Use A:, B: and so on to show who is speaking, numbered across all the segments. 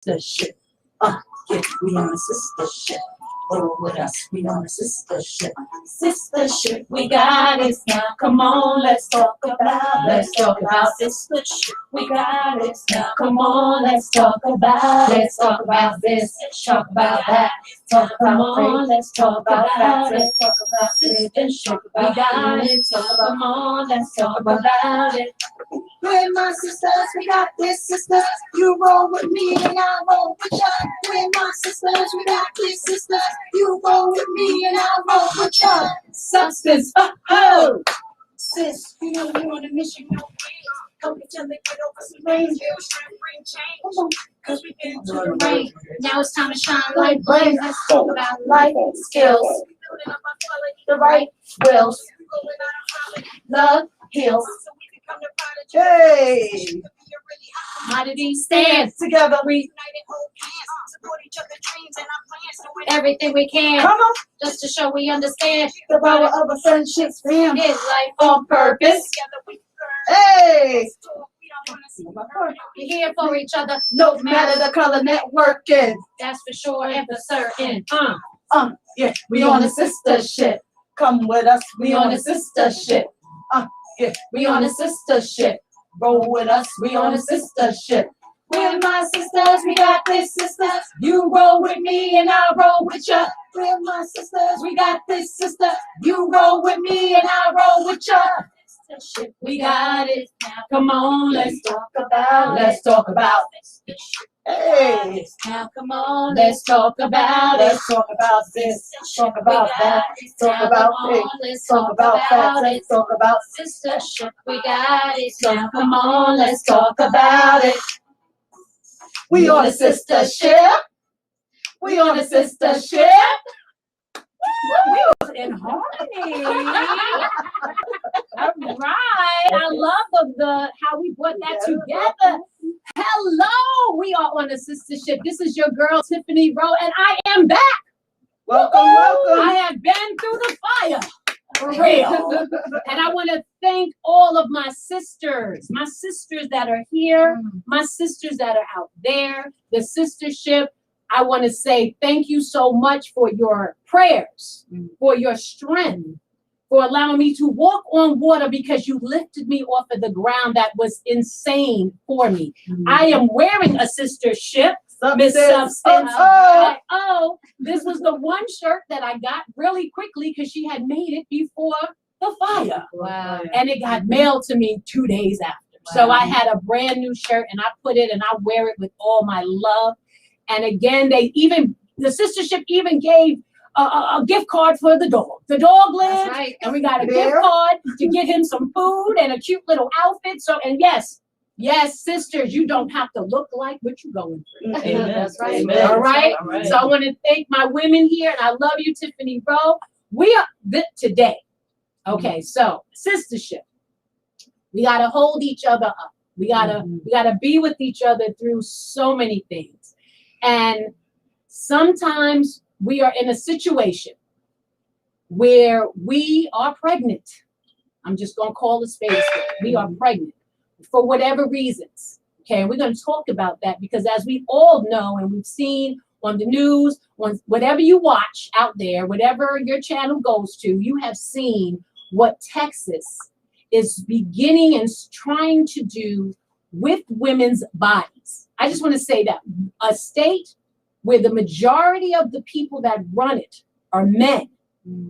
A: sister ship. Yeah, we on a sister ship. Roll with us, we on a sister ship. Sister ship, we got it now. Come on, let's talk about sister ship. We got it now. Come on, let's talk about this, talk about that. Talk come on, let's talk about that. Let's talk about sister ship. We got it. So come on, let's talk about it. We're my sisters, we got this, sisters. You roll with me and I roll with ya. We're my sisters, we got this, sisters. You roll with me and I roll with ya. Substance, oh, sis, you know we're on a mission, no friends. Help each other get over some rain. We're trying to bring change. Come on, cause we been to the rain. Now it's time to shine like brains. Let's talk about life skills. Building up our quality, the right wills. Love heals. Hey! How did we stand together? We united, hold hands, support each other's dreams and our plans, doing everything we can. Come on, just to show we understand the power of a friendship's fam. Is life on purpose. Hey! We're here for each other, no matter the color. Networking, that's for sure and for certain. Yeah, we on a sister ship. Come with us, we on a sister ship. Yeah, we on a sister ship. Roll with us, we on a sister ship. We're my sisters, we got this, sisters. You roll with me and I roll with ya. We're my sisters, we got this, sister. You roll with me and I roll with ya. Sister ship, we got it. Now come on, let's talk about it. Let's talk about it. Hey, now come on, let's talk about it. Let's talk about this, talk about that, talk about this, talk about that, let's talk about sistership. We got it. Now come on, let's talk about it. We on a sistership. We on a sistership. We was in harmony. All right, I love the how we put that together. Hello, we are on a sistership. This is your girl Tiffany Rowe, and I am back. Welcome, welcome. I have been through the fire, for real. And I want to thank all of my sisters that are here, my sisters that are out there, the sistership. I want to say thank you so much for your prayers, for your strength, for allowing me to walk on water because you lifted me off of the ground that was insane for me. I am wearing a sister ship, Miss Substance. This was the one shirt that I got really quickly because she had made it before the fire. Wow. And it got mailed to me 2 days after. Wow. So I had a brand new shirt and I put it and I wear it with all my love. And again, the sistership even gave a gift card for the dog. The dog lived, right. And we got a gift card to get him some food and a cute little outfit. So, and yes, sisters, you don't have to look like what you're going through. Amen. That's right. Amen. All right. So I want to thank my women here, and I love you, Tiffany Rowe. We are today. Okay, so sistership. We gotta hold each other up. We gotta be with each other through so many things. And sometimes we are in a situation where we are pregnant. I'm just going to call a spade a spade. We are pregnant for whatever reasons. Okay, and we're going to talk about that because as we all know and we've seen on the news, on whatever you watch out there, whatever your channel goes to, you have seen what Texas is beginning and trying to do with women's bodies. I just want to say that a state where the majority of the people that run it are men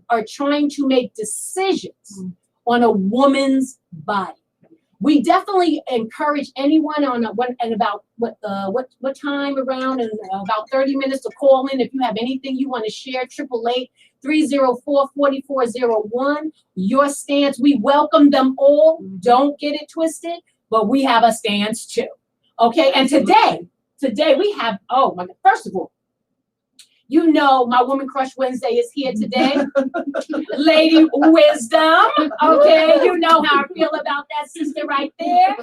A: are trying to make decisions on a woman's body. We definitely encourage anyone on about what time around in about 30 minutes to call in if you have anything you want to share. 888-304-4401. Your stance. We welcome them all. Don't get it twisted, but we have a stance too. Okay, and today we have, oh my God, first of all, you know my Woman Crush Wednesday is here today. Lady Wisdom, okay, you know how I feel about that sister right there.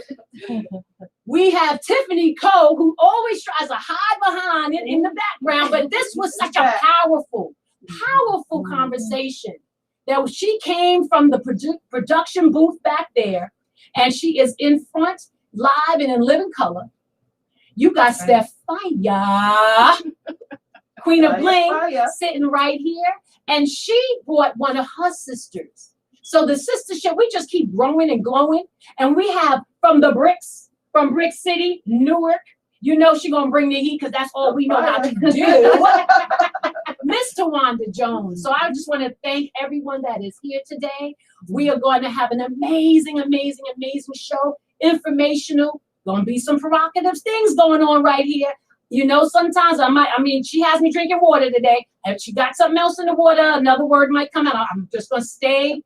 A: We have Tiffany Cole, who always tries to hide behind it in the background, but this was such a powerful conversation that she came from the production booth back there, and she is in front, live and in living color. You got Stephia, Queen of Bling, sitting right here. And she brought one of her sisters. So the sistership, we just keep growing and glowing. And we have from the bricks, from Brick City, Newark. You know she's going to bring the heat because that's all we know how to do. Miss Tawanda Jones. So I just want to thank everyone that is here today. We are going to have an amazing, amazing, amazing show. Informational. Going to be some provocative things going on right here. You know, sometimes she has me drinking water today. If she got something else in the water, another word might come out. I'm just going to stay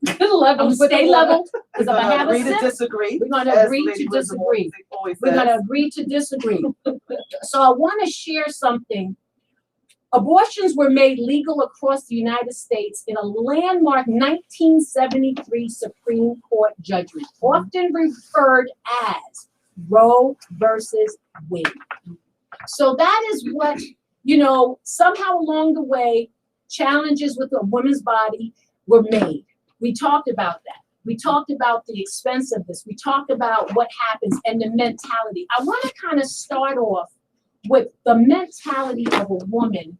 A: level, stay level. Because if I have a sip, we're going to agree to disagree. We're going to agree to disagree. So I want to share something. Abortions were made legal across the United States in a landmark 1973 Supreme Court judgment, often referred as Roe versus Wade. So that is what, you know, somehow along the way, challenges with a woman's body were made. We talked about that. We talked about the expense of this. We talked about what happens and the mentality. I want to kind of start off with the mentality of a woman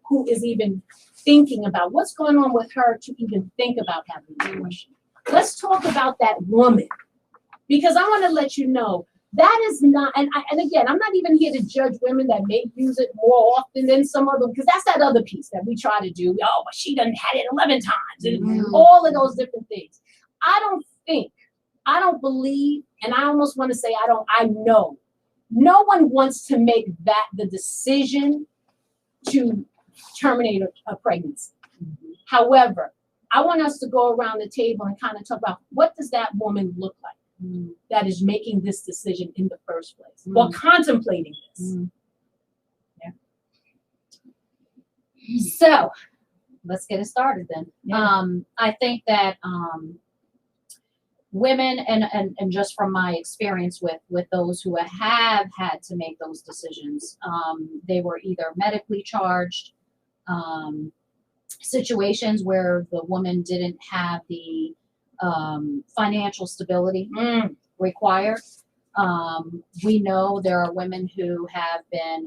A: who is even thinking about what's going on with her to even think about having an abortion. Let's talk about that woman, because I want to let you know that is not, and again, I'm not even here to judge women that may use it more often than some other, because that's that other piece that we try to do. Oh, but she done had it 11 times and all of those different things. I don't believe, and I almost want to say I know. No one wants to make that the decision to terminate a pregnancy. However, I want us to go around the table and kind of talk about what does that woman look like that is making this decision in the first place, or contemplating this.
B: Yeah. So let's get it started then.
A: Yeah.
B: I think that women, and just from my experience with those who have had to make those decisions, they were either medically charged, situations where the woman didn't have the financial stability required. We know there are women who have been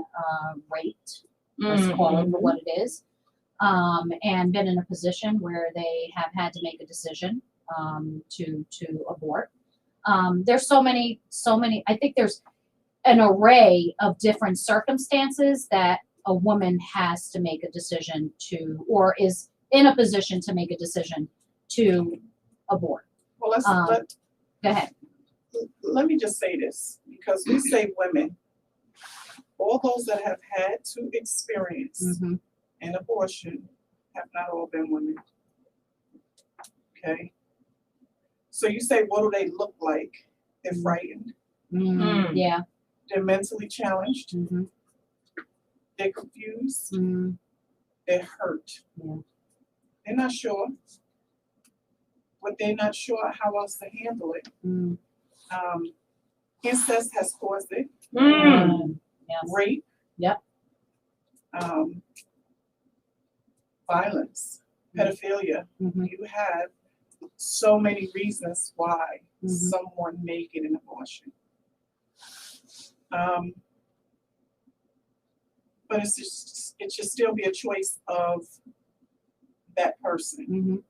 B: raped, let's call it for what it is, and been in a position where they have had to make a decision to abort. There's so many, I think there's an array of different circumstances that a woman has to make a decision to, or is in a position to make a decision to abort.
C: Well,
B: Go ahead.
C: Let me just say this, because we say women, all those that have had to experience an abortion have not all been women. Okay? So you say, what do they look like? They're frightened.
B: Yeah.
C: They're mentally challenged. They're confused. They're hurt. They're not sure. But they're not sure how else to handle it. Incest has caused it.
B: Yes.
C: Rape.
B: Yep.
C: Violence. Pedophilia. You have so many reasons why someone may get an abortion. But it should still be a choice of that person.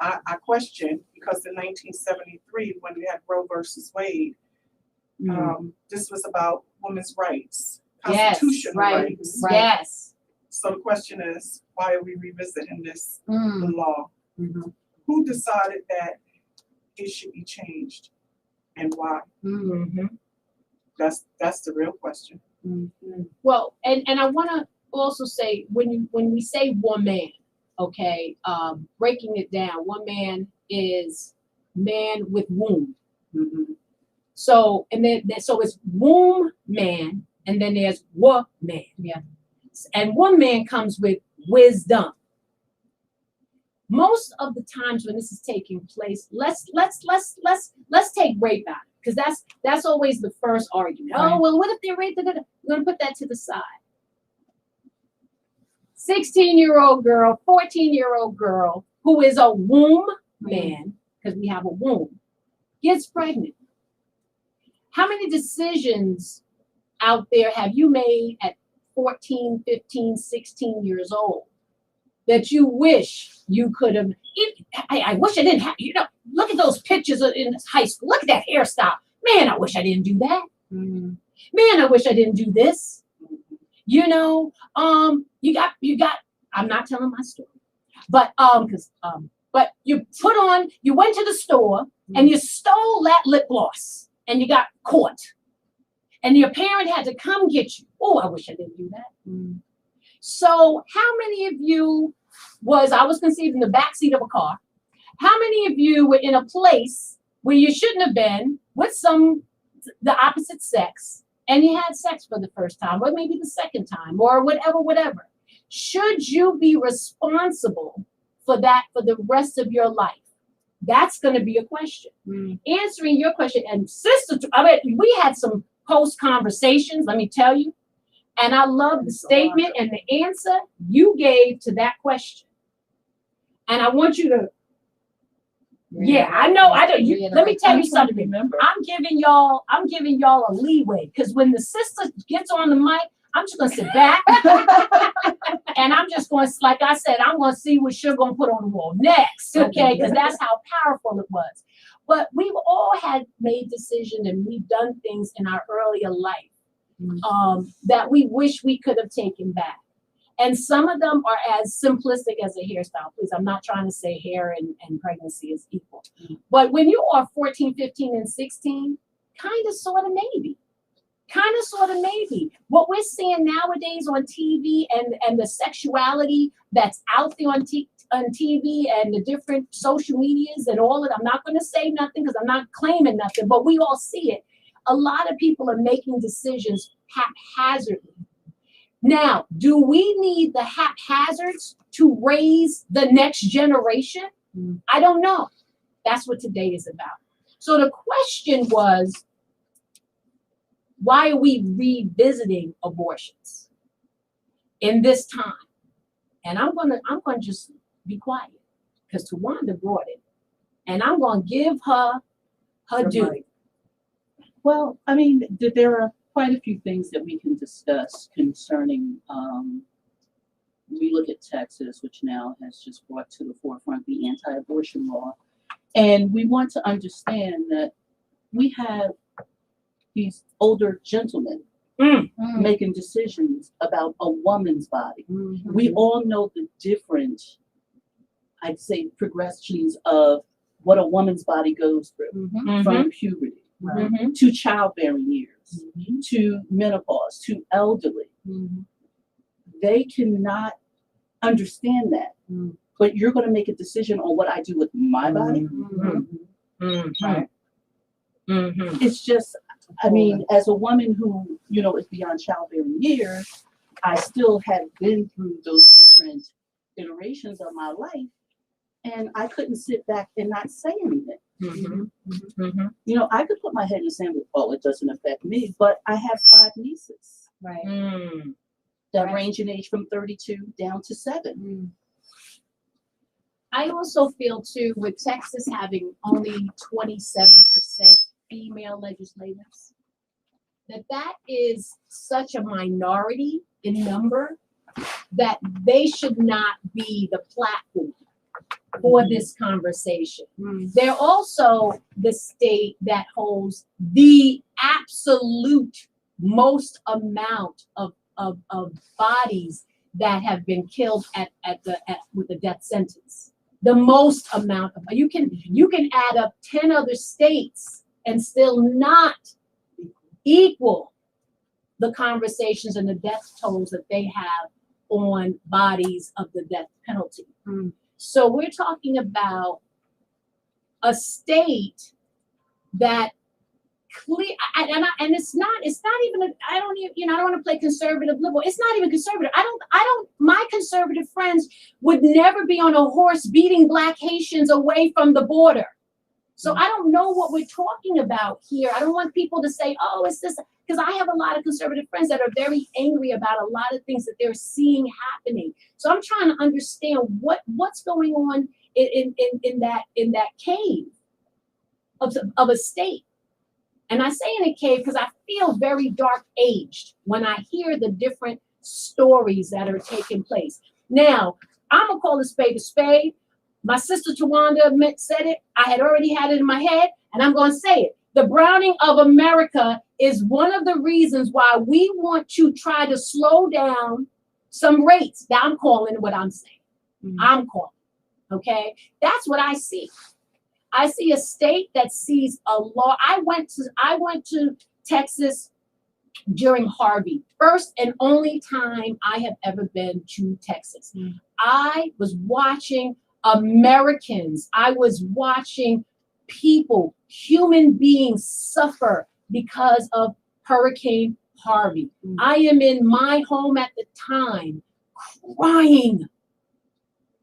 C: I question, because in 1973, when we had Roe versus Wade, this was about women's rights, constitutional rights.
B: Right. Yes.
C: So the question is, why are we revisiting this the law? Who decided that it should be changed, and why? That's the real question.
A: Well, and I want to also say, when we say woman, okay, breaking it down, one man is man with womb. So, and then so it's womb man, and then there's woman.
B: Yeah. And
A: woman comes with wisdom. Most of the times when this is taking place, let's take rape out, because that's always the first argument. Right. Oh, well, what if they're raped? We're gonna put that to the side. 16-year-old girl, 14-year-old girl who is a womb man, because we have a womb, gets pregnant. How many decisions out there have you made at 14, 15, 16 years old that you wish you could have? I wish I didn't have, look at those pictures in high school. Look at that hairstyle. Man, I wish I didn't do that.
B: Mm.
A: Man, I wish I didn't do this. You got, I'm not telling my story, but you went to the store and you stole that lip gloss and you got caught. And your parent had to come get you. Oh, I wish I didn't do that.
B: Mm.
A: So how many of you I was conceived in the backseat of a car? How many of you were in a place where you shouldn't have been with the opposite sex and you had sex for the first time or maybe the second time or whatever? Should you be responsible for that for the rest of your life? That's going to be a question.
B: Mm.
A: Answering your question. And sister, we had some post conversations, let me tell you. And I love the statement and the answer you gave to that question. And I want you to, I know. Let me tell you something. I'm giving y'all a leeway because when the sister gets on the mic, I'm just gonna sit back and I'm just going to, like I said, I'm going to see what you're going to put on the wall next, okay? Because that's how powerful it was. But we've all had made decisions and we've done things in our earlier life that we wish we could have taken back. And some of them are as simplistic as a hairstyle. Please, I'm not trying to say hair and pregnancy is equal. But when you are 14, 15, and 16, kind of, sort of, maybe. Kind of, sort of, maybe. What we're seeing nowadays on TV and the sexuality that's out there on TV and the different social medias and all of it, I'm not going to say nothing because I'm not claiming nothing, but we all see it. A lot of people are making decisions haphazardly. Now, do we need the haphazards to raise the next generation? I don't know. That's what today is about. So the question was, why are we revisiting abortions in this time? And I'm gonna just be quiet because Tawanda brought it, and I'm gonna give her due.
D: Right. Well, I mean, there are quite a few things that we can discuss concerning. We look at Texas, which now has just brought to the forefront the anti-abortion law, and we want to understand that we have these older gentlemen making decisions about a woman's body. Mm-hmm. We all know the different, I'd say, progressions of what a woman's body goes through from puberty to childbearing years, to menopause, to elderly. They cannot understand that. But you're going to make a decision on what I do with my body? Right. It's just, I mean, as a woman who, is beyond childbearing years, I still have been through those different iterations of my life, and I couldn't sit back and not say anything. I could put my head in the sand with, it doesn't affect me, but I have 5 nieces.
B: Right.
D: That range in age from 32 down to 7.
A: I also feel too, with Texas having only 27% female legislators, that is such a minority in number that they should not be the platform for this conversation. They're also the state that holds the absolute most amount of bodies that have been killed with the death sentence. The most amount of you can add up 10 other states and still not equal the conversations and the death tolls that they have on bodies of the death penalty. So we're talking about a state that clear, and it's not even I don't want to play conservative liberal. It's not even conservative. My conservative friends would never be on a horse beating Black Haitians away from the border. So I don't know what we're talking about here. I don't want people to say, it's this, because I have a lot of conservative friends that are very angry about a lot of things that they're seeing happening. So I'm trying to understand what's going on in that cave of a state. And I say in a cave because I feel very dark aged when I hear the different stories that are taking place. Now, I'm going to call a spade a spade. My sister Tawanda said it. I had already had it in my head, and I'm going to say it. The browning of America is one of the reasons why we want to try to slow down some rates. Now, I'm calling what I'm saying. I'm calling. Okay? That's what I see. I see a state that sees a law. I went to Texas during Harvey. First and only time I have ever been to Texas. I was watching Americans. I was watching people, human beings suffer because of Hurricane Harvey. I am in my home at the time crying.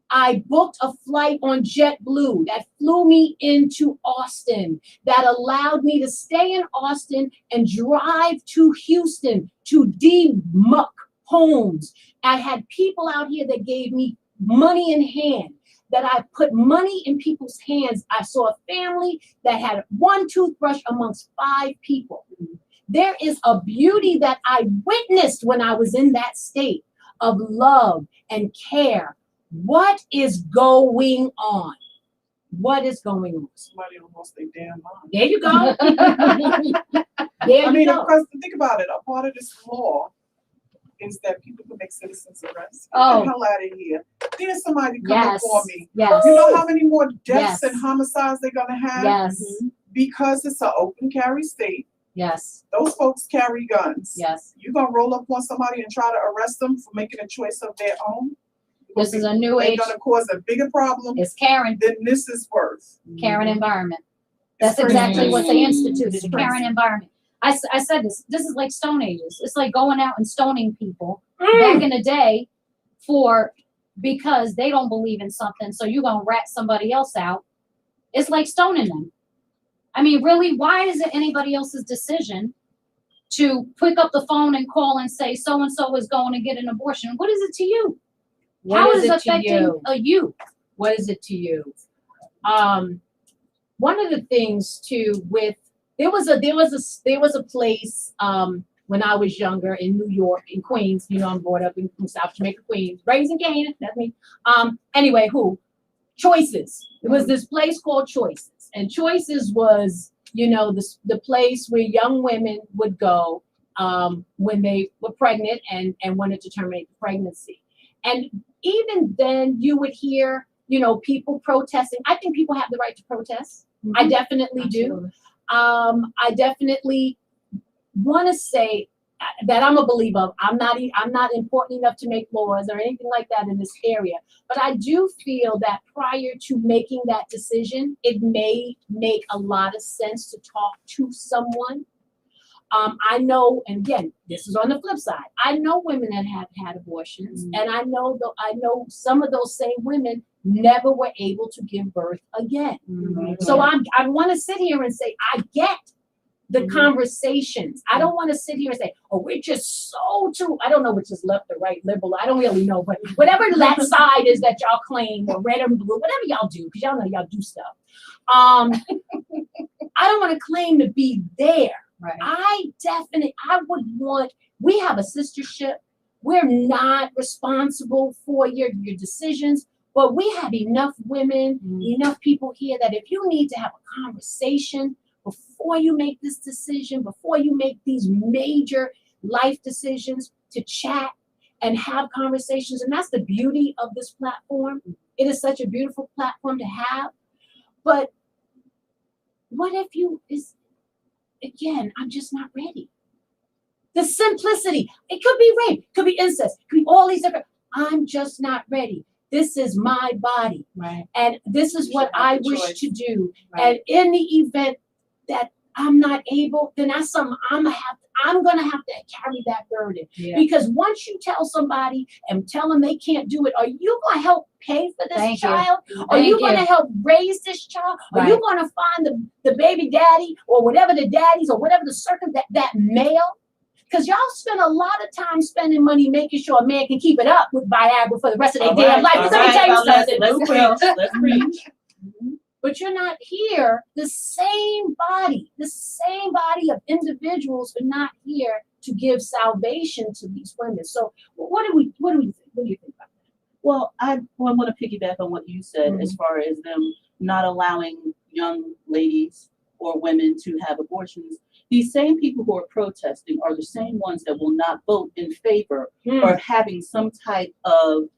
A: I booked a flight on JetBlue that flew me into Austin, that allowed me to stay in Austin and drive to Houston to demuck homes. I had people out here that gave me money in hand, that I put money in people's hands. I saw a family that had one toothbrush amongst 5 people. There is a beauty that I witnessed when I was in that state of love and care. What is going on? What is going on?
C: Somebody done lost their damn mind.
A: There you go.
C: I mean, because think about it. A part of this law is that people can make citizens arrests. Get the hell out of here. There's somebody coming for me.
B: Yes.
C: You know how many more deaths
B: Yes.
C: and homicides they're gonna have?
B: Yes.
C: Because it's an open carry state.
B: Yes.
C: Those folks carry guns.
B: Yes.
C: You're gonna roll up on somebody and try to arrest them for making a choice of their own?
B: This is a new age.
C: They're gonna cause a bigger problem
B: It's Karen.
C: than this is worth.
B: Karen environment.
C: It's
B: That's exactly
C: crazy.
B: what they instituted,
C: It's
B: a
C: crazy.
B: Karen environment. I said this is like Stone Ages. It's like going out and stoning people back in the day because they don't believe in something, so you're going to rat somebody else out. It's like stoning them. I mean, really, why is it anybody else's decision to pick up the phone and call and say so-and-so is going to get an abortion? What is it to you? How is it affecting you?
A: What is it to you? One of the things too there was a place when I was younger in New York, in Queens. You know, I'm brought up in South Jamaica, Queens, raised in Canaan. That's me. Anyway, Choices. It was this place called Choices, and Choices was, you know, the place where young women would go when they were pregnant and wanted to terminate the pregnancy. And even then, you would hear, you know, people protesting. I think people have the right to protest. I definitely do. I definitely want to say that I'm a believer of. I'm not important enough to make laws or anything like that in this area. But I do feel that prior to making that decision, it may make a lot of sense to talk to someone. I know, and again, this is on the flip side. I know women that have had abortions, and I know some of those same women never were able to give birth again. So I want to sit here and say I get the conversations. I don't want to sit here and say, oh, we're just so too. I don't know which is left or right, liberal. I don't really know, but whatever that side is that y'all claim, or red or blue, whatever y'all do, because y'all know y'all do stuff. I don't want to claim to be there.
B: Right.
A: I would want, we have a sistership. We're not responsible for your decisions, but we have enough women, enough people here that if you need to have a conversation before you make this decision, before you make these major life decisions, to chat and have conversations. And that's the beauty of this platform. It is such a beautiful platform to have. But what if again, I'm just not ready. The simplicity. It could be rape, it could be incest, it could be all these different. I'm just not ready. This is my body.
B: Right.
A: And this is what I wish to do.
B: Right.
A: And in the event that I'm not able, then that's something I'm gonna have to carry that burden.
B: Yeah.
A: Because once you tell somebody and tell them they can't do it, are you gonna help pay for this child? Are you gonna help raise this child? Are you gonna find the baby daddy or whatever the daddies or whatever the that male? Because y'all spend a lot of time spending money making sure a man can keep it up with Viagra for the rest of their damn life. Let me tell you something.
E: Let's preach.
A: but you're not here. The same body of individuals are not here to give salvation to these women. So what do you think? What do you think about that?
D: Well, I want to piggyback on what you said as far as them not allowing young ladies or women to have abortions. These same people who are protesting are the same ones that will not vote in favor or having some type of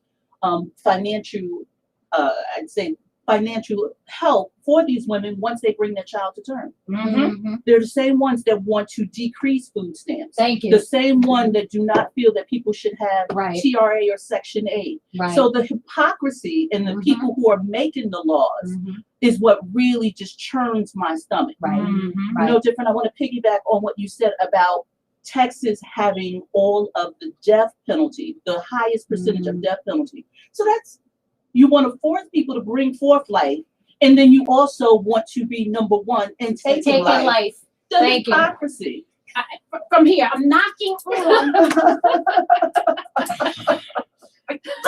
D: financial, I'd say, financial help for these women once they bring their child to term. They're the same ones that want to decrease food stamps.
B: Thank you.
D: The same one that do not feel that people should have TRA or Section 8. So the hypocrisy in the people who are making the laws is what really just churns my stomach. No different. I want to piggyback on what you said about Texas having all of the death penalty, the highest percentage of death penalty. So that's, you want to force people to bring forth life, and then you also want to be number one and taking life. The
B: Thank
D: hypocrisy.
A: From here, I'm knocking on.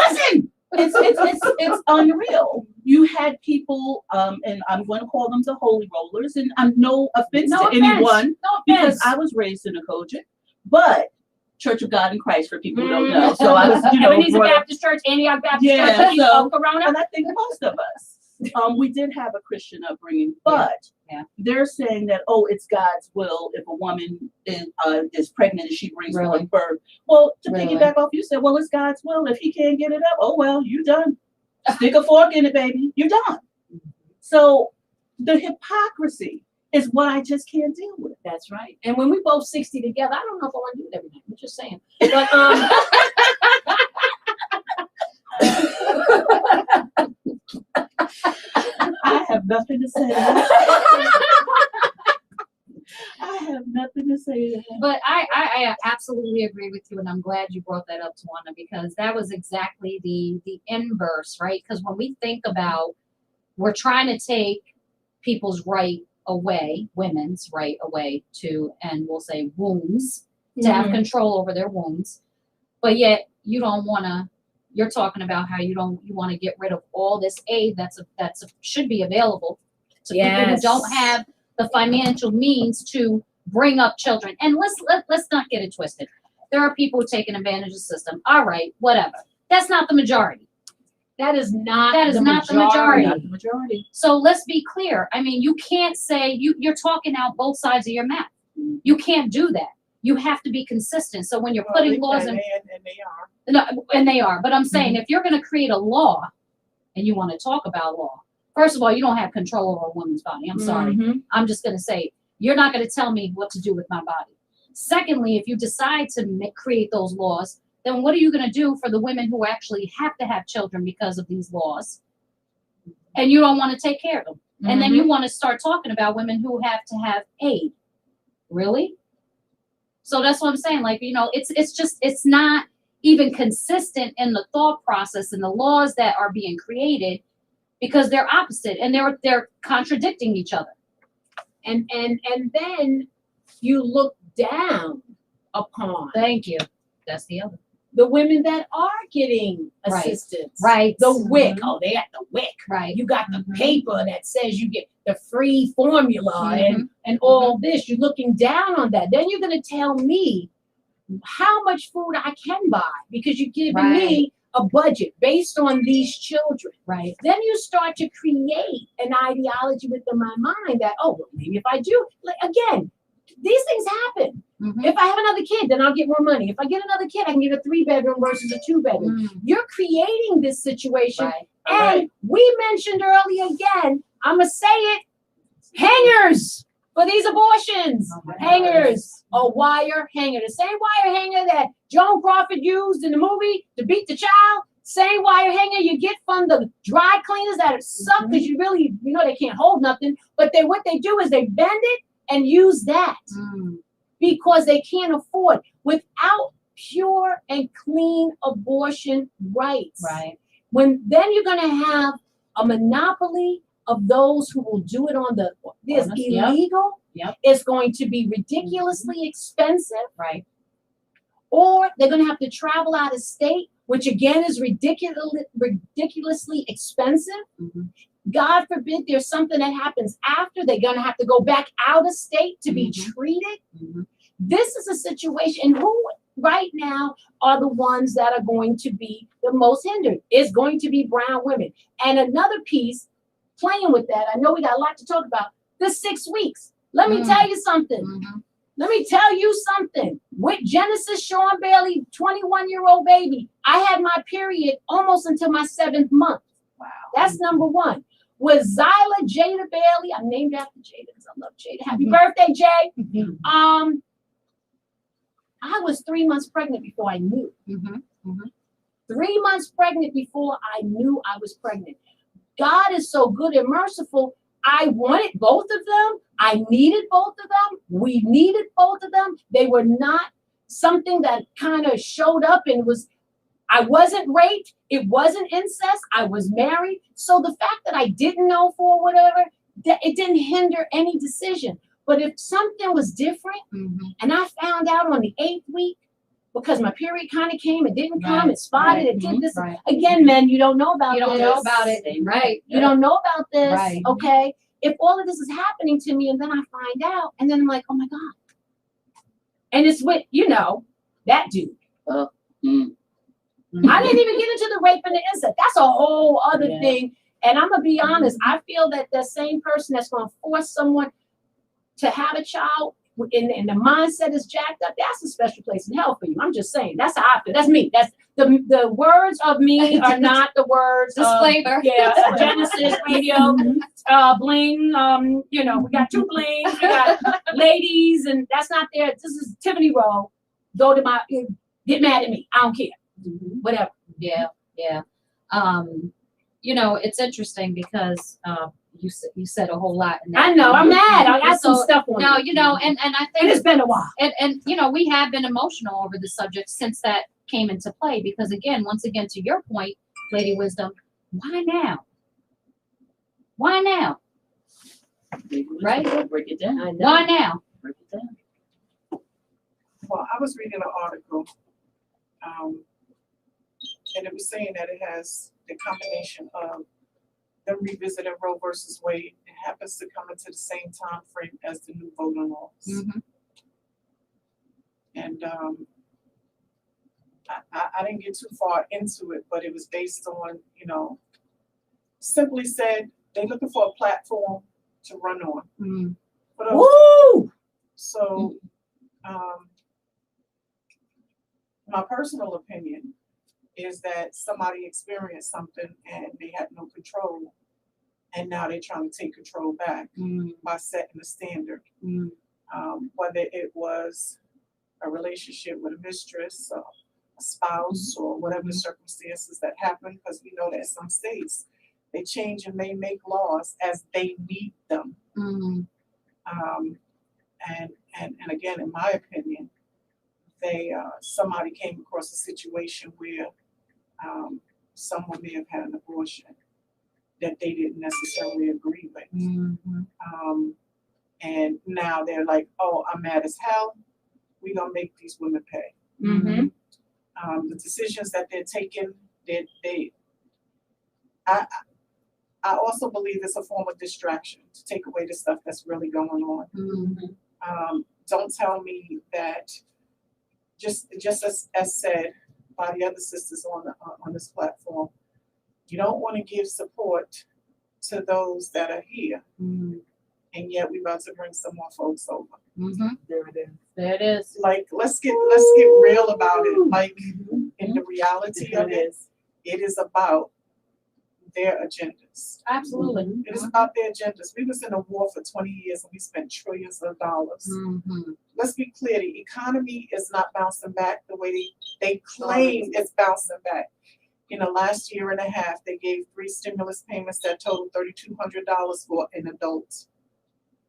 A: Listen,
D: it's unreal. You had people, and I'm going to call them the holy rollers, and I'm no offense to anyone, because I was raised in a Kojic, but Church of God in Christ for people who don't know. So I was,
A: Ebenezer Baptist Church, Antioch Baptist Church, Corona.
D: And I think most of us, we did have a Christian upbringing, but they're saying that, oh, it's God's will if a woman is pregnant and she brings forth birth. Well, to piggyback off, you said, well, it's God's will. If he can't get it up, oh, well, you done. Stick a fork in it, baby. You're done. So the hypocrisy is what I just can't deal with.
A: That's right. And when we both 60 together, I don't know if I want to do it every night. I'm just saying. But
D: I have nothing to say. I have nothing to say to that.
B: But I absolutely agree with you, and I'm glad you brought that up, Tawana, because that was exactly the inverse, right? Because when we think about, we're trying to take people's right away, women's right away to, and we'll say wombs, to have control over their wombs, but yet you don't want to. You're talking about how you want to get rid of all this aid that's should be available to people who don't have the financial means to bring up children. And let's not get it twisted. There are people taking advantage of the system. All right, whatever. That's not the majority.
A: That is not
B: the
A: majority.
D: Not the majority.
B: So let's be clear. I mean, you can't say you're talking out both sides of your mouth. You can't do that. You have to be consistent. So when you're putting laws in, and they are. But I'm saying if you're going to create a law, and you want to talk about law, first of all, you don't have control over a woman's body. I'm sorry. I'm just going to say, you're not going to tell me what to do with my body. Secondly, if you decide to create those laws, then what are you going to do for the women who actually have to have children because of these laws? And you don't want to take care of them. And then you want to start talking about women who have to have aid. Really? So that's what I'm saying. Like, it's not even consistent in the thought process and the laws that are being created, because they're opposite and they're contradicting each other.
A: And then you look down upon.
B: Thank you. That's the other.
A: The women that are getting assistance.
B: Right.
A: The WIC. Oh, they got the WIC.
B: Right.
A: You got the paper that says you get the free formula and all this. You're looking down on that. Then you're going to tell me how much food I can buy because you're giving me a budget based on these children.
B: Right.
A: Then you start to create an ideology within my mind that, oh, well, maybe if I do, again, these things happen. If I have another kid, then I'll get more money. If I get another kid, I can get a 3-bedroom versus a 2-bedroom. You're creating this situation. And we mentioned earlier again, I'm going to say it, hangers for these abortions. Hangers, a wire hanger. The same wire hanger that Joan Crawford used in the movie to beat the child. Same wire hanger you get from the dry cleaners that suck because you really, they can't hold nothing. But what they do is they bend it and use that. Because they can't afford without pure and clean abortion rights.
B: Right.
A: Then you're going to have a monopoly of those who will do it on this illegal. It's going to be ridiculously expensive.
B: Right.
A: Or they're going to have to travel out of state, which again is ridiculously expensive.
B: Mhm.
A: God forbid there's something that happens after, they're going to have to go back out of state to be treated.
B: Mhm.
A: This is a situation, who right now are the ones that are going to be the most hindered? It's going to be brown women. And another piece, playing with that, I know we got a lot to talk about, the 6 weeks. Let me tell you something.
B: Mhm.
A: Let me tell you something. With Genesis Sean Bailey, 21-year-old baby, I had my period almost until my 7th month.
D: Wow.
A: That's number one. With Zyla Jada Bailey, I'm named after Jada because I love Jada. Happy birthday, Jay. I was 3 months pregnant before I knew.
B: Mhm.
A: 3 months pregnant before I knew I was pregnant. God is so good and merciful. I wanted both of them. I needed both of them. We needed both of them. They were not something that kind of showed up and was, I wasn't raped. It wasn't incest. I was married. So the fact that I didn't know for whatever, that it didn't hinder any decision. But if something was different and I found out on the 8th week, because my period kind of came, it didn't come,
B: Right,
A: it spotted,
B: right,
A: it did this.
B: right.
A: Again, men, you don't know about
B: You don't
A: this.
B: know about it, right?
A: You don't know about this,
B: Right.
A: okay? If all of this is happening to me and then I find out, and then I'm like, oh my God. And it's with, that dude.
D: Mm.
A: I didn't even get into the rape and the incest. That's a whole other
D: Yeah.
A: thing. And I'm gonna be honest, I feel that the same person that's gonna force someone to have a child and the mindset is jacked up, that's a special place in hell for you. I'm just saying. That's how I feel. That's me. That's the words of me are not the words
B: Disclaimer.
A: of Genesis Radio, bling. We got 2 blings, we got ladies, and that's not there. This is Tiffany Rowe. Go to my get mad at me. I don't care. Whatever.
B: Yeah. It's interesting because you said a whole lot. In that.
A: I know. I'm mad. I got some stuff on.
B: No,
A: it.
B: and I think
A: And it's been a while.
B: and we have been emotional over the subject since that came into play because once again, to your point, Lady Wisdom, why now? Why now? Right?
D: Break it down.
A: I know.
B: Why now?
D: Break it down.
C: Well, I was reading an article, and it was saying that it has the combination of them revisiting Roe versus Wade. It happens to come into the same time frame as the new voting laws. And I didn't get too far into it, but it was based on, simply said they're looking for a platform to run on. For those.
A: Woo!
C: So, my personal opinion is that somebody experienced something and they had no control, and now they're trying to take control back by setting a standard. Whether it was a relationship with a mistress or a spouse or whatever the circumstances that happen, because we know that some states, they change and they make laws as they need them. And again, in my opinion, somebody came across a situation where someone may have had an abortion that they didn't necessarily agree with. And now they're like, oh, I'm mad as hell. We're going to make these women pay. The decisions that they're taking, I also believe it's a form of distraction to take away the stuff that's really going on. Don't tell me that, just as said by the other sisters on this platform, you don't want to give support to those that are here, and yet we're about to bring some more folks over.
D: There it is.
B: There it is.
C: Like, let's get real about it. Like, in the reality of it, it is about their agendas.
B: Absolutely.
C: It is about their agendas. We was in a war for 20 years and we spent trillions of dollars. Let's be clear, the economy is not bouncing back the way they claim it's bouncing back. In the last year and a half, they gave 3 stimulus payments that totaled $3,200 for an adult.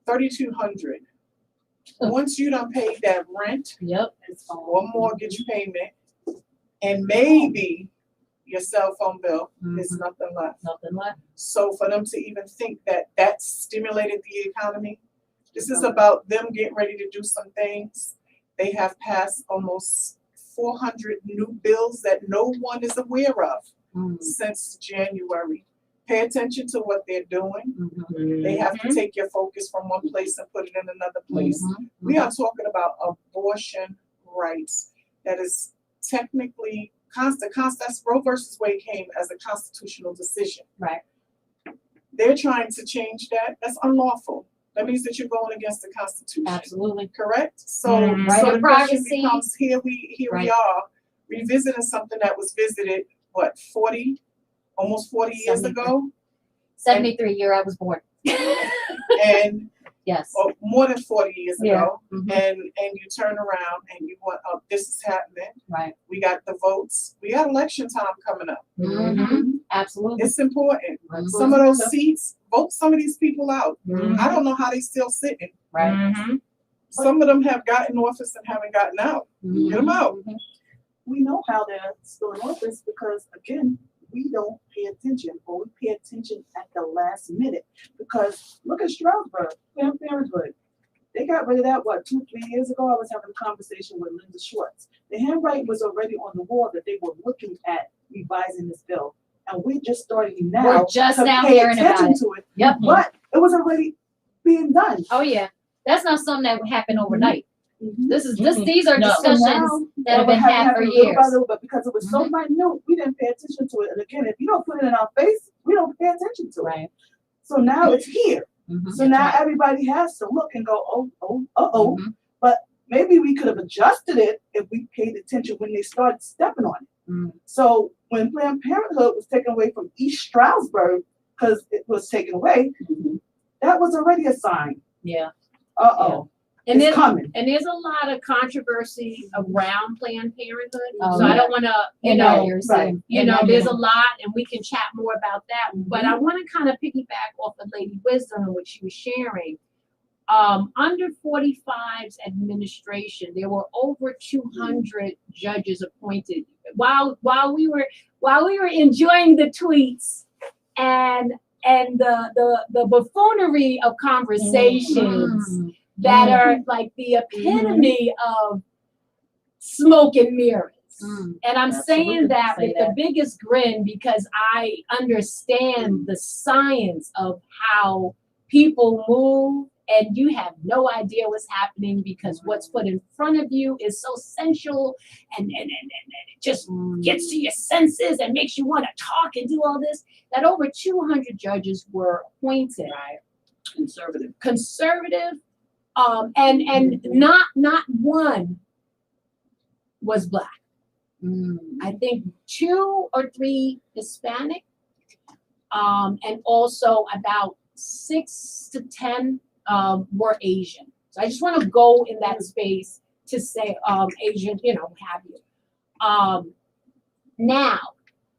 C: $3,200. Once you done paid that rent, or mortgage payment, and maybe your cell phone bill, there's nothing left. So for them to even think that stimulated the economy, this is about them getting ready to do some things. They have passed almost 400 new bills that no one is aware of since January. Pay attention to what they're doing. They have to take your focus from one place and put it in another place. We are talking about abortion rights. That is technically that's Roe versus Wade came as a constitutional decision.
B: Right.
C: They're trying to change that. That's unlawful. That means that you're going against the Constitution.
B: Absolutely.
C: Correct? So,
B: Right
C: so
B: of
C: the question
B: privacy.
C: becomes, here we are revisiting something that was visited, what, almost 40 years
B: 73.
C: ago?
B: 73 year I was born.
C: And
B: Yes.
C: or more than 40 years
B: Yeah.
C: ago,
B: Mhm.
C: and you turn around and you want, oh, this is happening.
B: Right.
C: We got the votes. We got election time coming up.
B: Absolutely.
C: It's important.
B: Mhm.
C: Some of those seats, vote some of these people out.
B: Mhm.
C: I don't know how they still sitting.
B: Right.
C: Some of them have gotten office and haven't gotten out. Get them out.
E: We know how they're still in office because, again, we don't pay attention, or we pay attention at the last minute. Because look at Stroudsburg, Planned Parenthood. They got rid of that, 2-3 years ago? I was having a conversation with Linda Schwartz. The handwriting was already on the wall that they were looking at revising this bill. And we're just starting now
B: We're just
E: to
B: now
E: pay
B: hearing about
E: attention
B: it.
E: to it.
B: Yep.
E: But it was already being done.
B: Oh yeah. That's not something that would happen overnight.
E: Mhm.
B: These are
D: No.
B: discussions
E: So
B: that have been had for
E: little by
B: years.
E: little, but because it was so minute, we didn't pay attention to it. And again, if you don't put it in our face, we don't pay attention to it.
B: Right.
E: So now it's here.
B: Mhm.
E: So now
B: That's right.
E: everybody has to look and go, oh.
B: Mhm.
E: But maybe we could have adjusted it if we paid attention when they started stepping on it.
B: Mm.
E: So when Planned Parenthood was taken away from East Stroudsburg, because it was taken away, that was already a sign.
B: Yeah.
A: And
E: It's
A: then,
E: coming.
A: and there's a lot of controversy around Planned Parenthood.
B: Oh,
A: So I
B: yeah.
A: don't want to,
B: And you're saying,
A: there's a lot, and we can chat more about that. But I want to kind of piggyback off of Lady Wisdom and what she was sharing. Under 45's administration, there were over 200 judges appointed. While we were enjoying the tweets and the buffoonery of conversations that are like the epitome of smoke and mirrors. And I'm saying that with the biggest grin because I understand the science of how people move, and you have no idea what's happening because what's put in front of you is so sensual and it just gets to your senses and makes you want to talk and do all this. That over 200 judges were appointed. Conservative. And not one was Black. I think 2 or 3 Hispanic, and also about 6 to 10 were Asian. So I just want to go in that space to say Asian, have you. Now,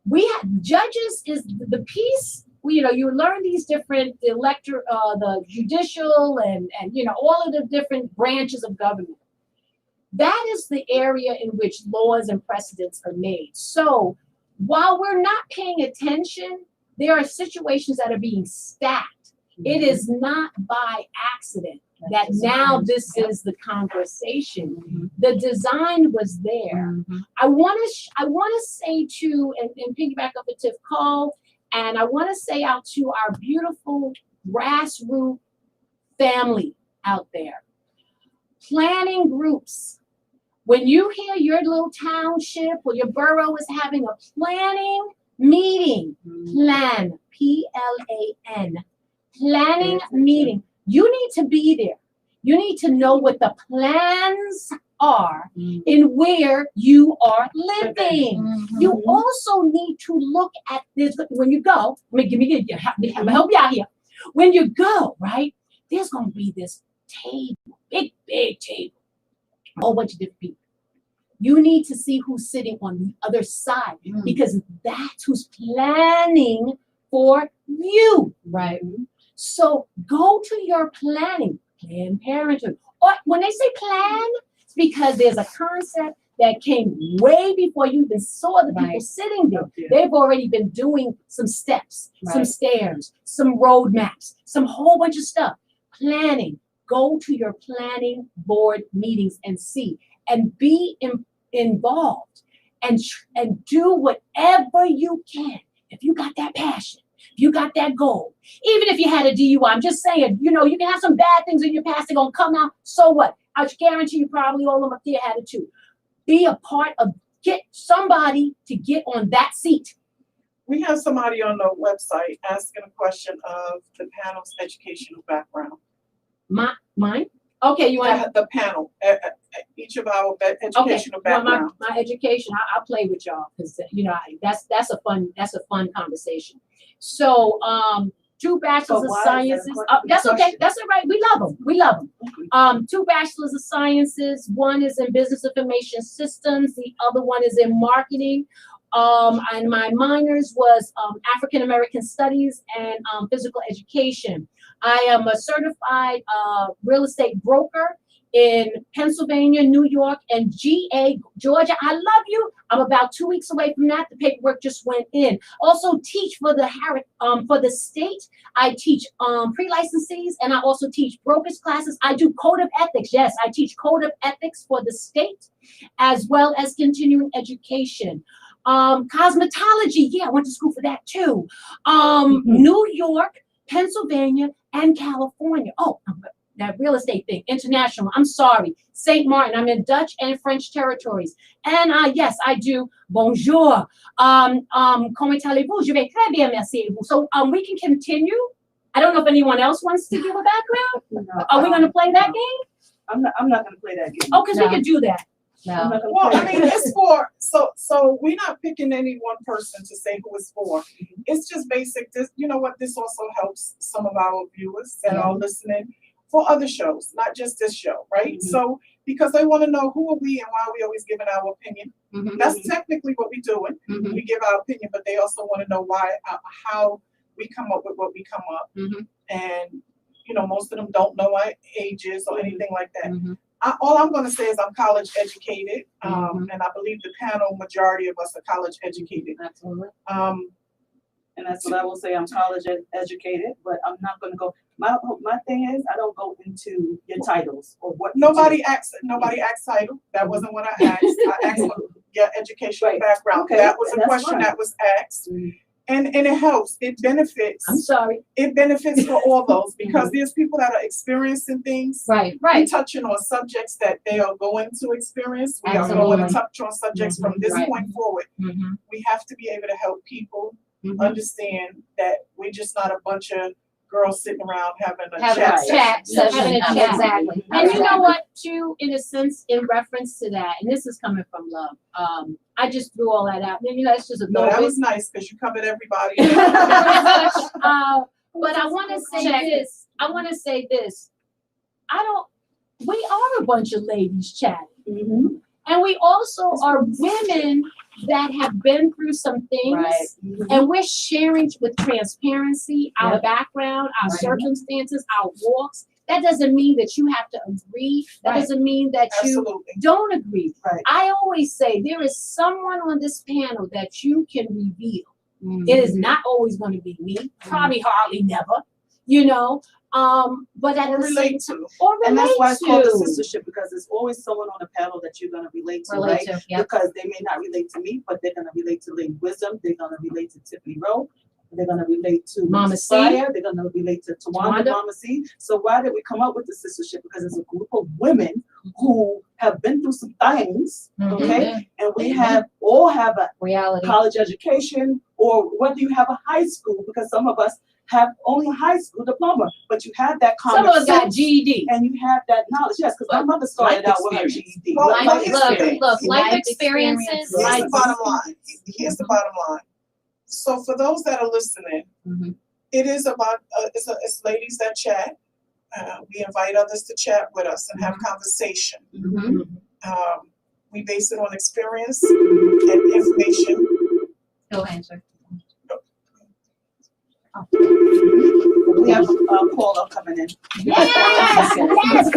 A: we have judges is the piece. You learn these different the judicial and all of the different branches of government. That is the area in which laws and precedents are made. So while we're not paying attention, there are situations that are being stacked. It is not by accident that now this is the conversation. The design was there. I want to say to and piggyback up with Tiff Cole. And I want to say out to our beautiful grassroots family out there. Planning groups. When you hear your little township or your borough is having a planning meeting, plan, P-L-A-N, planning meeting, you need to be there. You need to know what the plans are in where you are living. You also need to look at this when you go. Help you out here. When you go, right, there's going to be this table, big table, a whole bunch of different people. You need to see who's sitting on the other side because that's who's planning for you.
B: Right.
A: So go to your planning, Planned Parenthood. Or when they say plan, it's because there's a concept that came way before you even saw the people sitting there. They've already been doing some steps, some stairs, some roadmaps, some whole bunch of stuff. Planning. Go to your planning board meetings and see. And be involved and do whatever you can. If you got that passion, if you got that goal, even if you had a DUI, I'm just saying, you know, you can have some bad things in your past, they're gonna come out. So what? I guarantee you probably all of them up there had it too. Be a part of, get somebody to get on that seat.
C: We have somebody on the website asking a question of the panel's educational background.
A: Mine? Okay, you want
C: The panel, each of our educational
A: well,
C: background.
A: my education, I'll play with y'all because you know that's a fun conversation. So 2 bachelors of sciences. That's okay. That's all right. We love them. 2 bachelors of sciences. One is in business information systems. The other one is in marketing. And my minors was African American studies and physical education. I am a certified real estate broker in Pennsylvania, New York, and GA, Georgia. I love you. I'm about 2 weeks away from that. The paperwork just went in. Also teach for the state. I teach pre-licensees, and I also teach brokers classes. I do code of ethics. Yes, I teach code of ethics for the state, as well as continuing education. Cosmetology. Yeah, I went to school for that too. New York, Pennsylvania, and California. Oh, that real estate thing, international. I'm sorry, St. Martin. I'm in Dutch and French territories. And yes, I do. Bonjour. Comment allez-vous? Je vais très bien, merci. So we can continue. I don't know if anyone else wants to give a background.
E: No,
A: Are we going to play that game?
E: I'm not going to play that game.
A: Oh, because we could do that.
E: I'm
B: No.
E: not gonna
C: Well,
E: play
C: I
E: that
C: mean,
E: game.
C: it's for, so we're not picking any one person to say who it's for. It's just basic. This, you know what, this also helps some of our viewers that are listening for other shows, not just this show, right?
E: Mhm.
C: So, because they want to know who are we and why are we always giving our opinion.
B: Mhm.
C: That's technically what we're doing.
B: Mhm.
C: We give our opinion, but they also want to know why, how we come up with what we come up.
B: Mhm.
C: And, you know, most of them don't know our ages or anything like that.
B: Mhm.
C: All I'm going to say is I'm college educated,
B: Mhm.
C: and I believe the panel majority of us are college educated.
B: Absolutely.
E: And that's what I will say. I'm college educated, but I'm not going to go. My thing is, I don't go into your titles or what.
C: Nobody asked title. That wasn't what I asked. I asked for your educational
E: Right.
C: background.
E: Okay,
C: That was a
E: that's
C: question
E: fine.
C: that was asked,
E: Mhm.
C: and it helps. It benefits.
A: I'm sorry.
C: It benefits for all those because there's people that are experiencing things.
B: Right.
C: We're
B: Right.
C: touching on subjects that they are going to experience. We are
B: Absolutely.
C: going to touch on subjects from this
B: Right.
C: point forward.
B: Mhm.
C: We have to be able to help people
B: Mhm.
C: understand that we're just not a bunch of girls sitting around having a
B: Having
C: chat
B: a
C: session.
B: chat
E: session.
B: session.
E: Absolutely.
B: Exactly.
A: And you know
B: Exactly.
A: what, too, in a sense, in reference to that, and this is coming from love. I just threw all that out. And you know, it's just a
C: No,
A: little
C: that
A: bit.
C: was nice because you covered everybody.
A: But I want to say this. We are a bunch of ladies chatting.
E: Mhm.
A: And we also are women that have been through some things.
E: Right. Mhm.
A: And we're sharing with transparency, our
E: Yep.
A: background, our
E: Right.
A: circumstances, our walks. That doesn't mean that you have to agree. That
E: Right.
A: doesn't mean that you
C: Absolutely.
A: don't agree.
E: Right.
A: I always say there is someone on this panel that you can reveal.
B: Mhm.
A: It is not always going to be me, probably hardly never, you know. But at
C: Or
A: the same
C: relate
A: time,
C: to.
A: or relate
E: And that's why it's called the
A: to.
E: sistership, because there's always someone on the panel that you're going to relate to,
B: Relate
E: right?
B: to. Yep.
E: Because they may not relate to me, but they're going to relate to Lady Wisdom. They're going to relate to Tiffany Rowe. They're going to relate to
A: Mama C.
E: Fire. They're going to relate to Tawanda,
A: Tawanda.
E: Mama C. So why did we come up with the sistership? Because it's a group of women who have been through some things, okay? And we all have a
B: Reality.
E: college education, or whether you have a high school, because some of us have only a high school diploma, but you have that
A: Some
E: common
A: of us got
E: sense
A: GED.
E: and you have that knowledge. Yes, because my mother started out with her GED.
C: Well,
B: Life,
C: well, here's the
B: look,
C: thing.
B: life
A: Life
B: experiences.
A: experiences.
C: Here's the bottom line. Here's the bottom line. So for those that are listening,
B: Mhm.
C: it is about it's ladies that chat. We invite others to chat with us and have conversation.
B: Mhm.
C: We base it on experience and information.
B: Go answer.
E: We have a caller coming in.
A: Yes, yes.